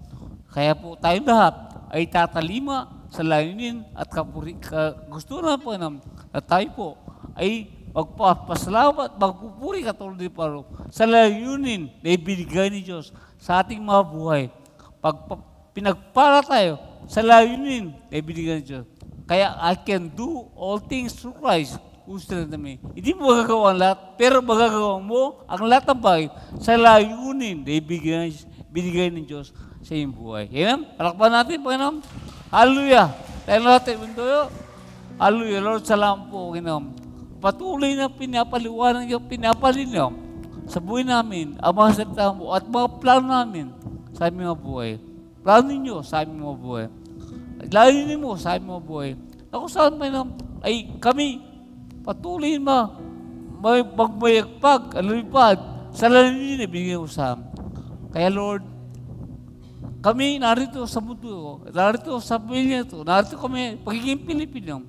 Kaya po tayong lahat ay tatalima sa layunin at gusto na po na tayo po ay magpapasalamat, magpupuri katulad ni Pablo sa layunin na ibinigay ni Diyos sa ating mga buhay. Pinagpala tayo sa layunin na ibinigay ni Diyos. Kaya I can do all things through Christ who strengthens me. Hindi mo magagawa ang lahat, pero magagawa mo ang lahat ng bagay sa layunin na ibinigay ng Diyos sa iyong buhay. Amen? Palakpan natin, Panginoon. Hallelujah! Tayo natin, Panginoon. Hallelujah, Lord, salamat po, Panginoon. Patuloy na pinapaliwanag yung pinapalinaw sa buhay namin, ang mga salita mo at mga plano namin sa aming mga buhay. Plano ninyo sa aming mga buhay. Layunin mo sa aming mga buhay. Ako saan, Panginoon, ay kami patuloy magmayagpag, alulipad, sa layunin na binigay mo sa amin. Kaya, Lord, kami narito sa mundo, narito sa pamilya ito, narito kami, pagiging Pilipino,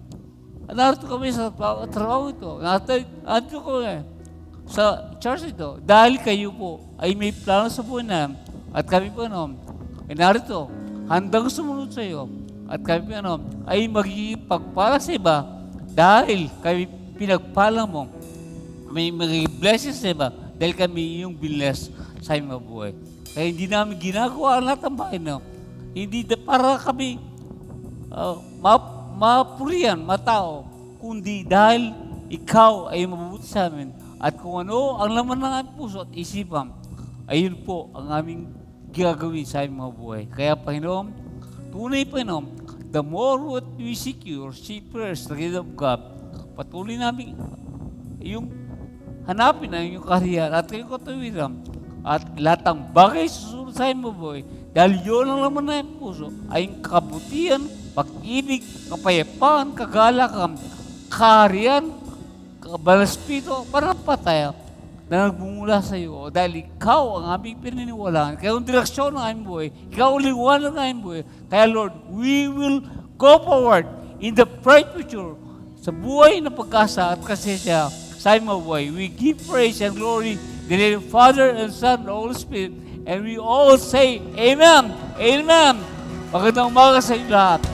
narito kami sa trabaho ito, narito kami sa church ito, dahil kayo po ay may plano sa buhay namin At kami po, narito, handang sumunod sa iyo. At kami po, ay magiging pagpala sa iba dahil kami pinagpala mo. May magiging blessings sa iba dahil kami yung bless sa aming mga buhay. Kaya hindi namin ginagawa ang lahat ng bahay, Hindi para kami mapurihan, matao, kundi dahil ikaw ay mabubuti sa amin. At kung ano ang laman ng aming puso at isipan, ayun po ang aming gagawin sa aming mga buhay. Kaya, Panginoon, tunay, Panginoon, the more what we seek you, or seek first the kingdom of God, patuloy namin yung hanapin na yung kaharian at yung katuwiran at lahat ng bagay susunod sa aming mga buhay. Dahil yun ang laman ng aming puso ay yung kabutihan, pag-ibig, kapayapaan, kagalakan, kaharian, kabalaspito, parang pataya na nagbumula sa iyo dahil ikaw ang aming pininiwalaan. Kaya yung direksyon ng aming buhay, ikaw ang liwanag ng aming buhay. Kaya Lord, we will go forward in the bright future sa buhay na pagkasa at kasesya sa aming buhay. We give praise and glory to the Father and Son and Holy Spirit. And we all say, Amen! Amen! Magandang umaga sa inyo lahat.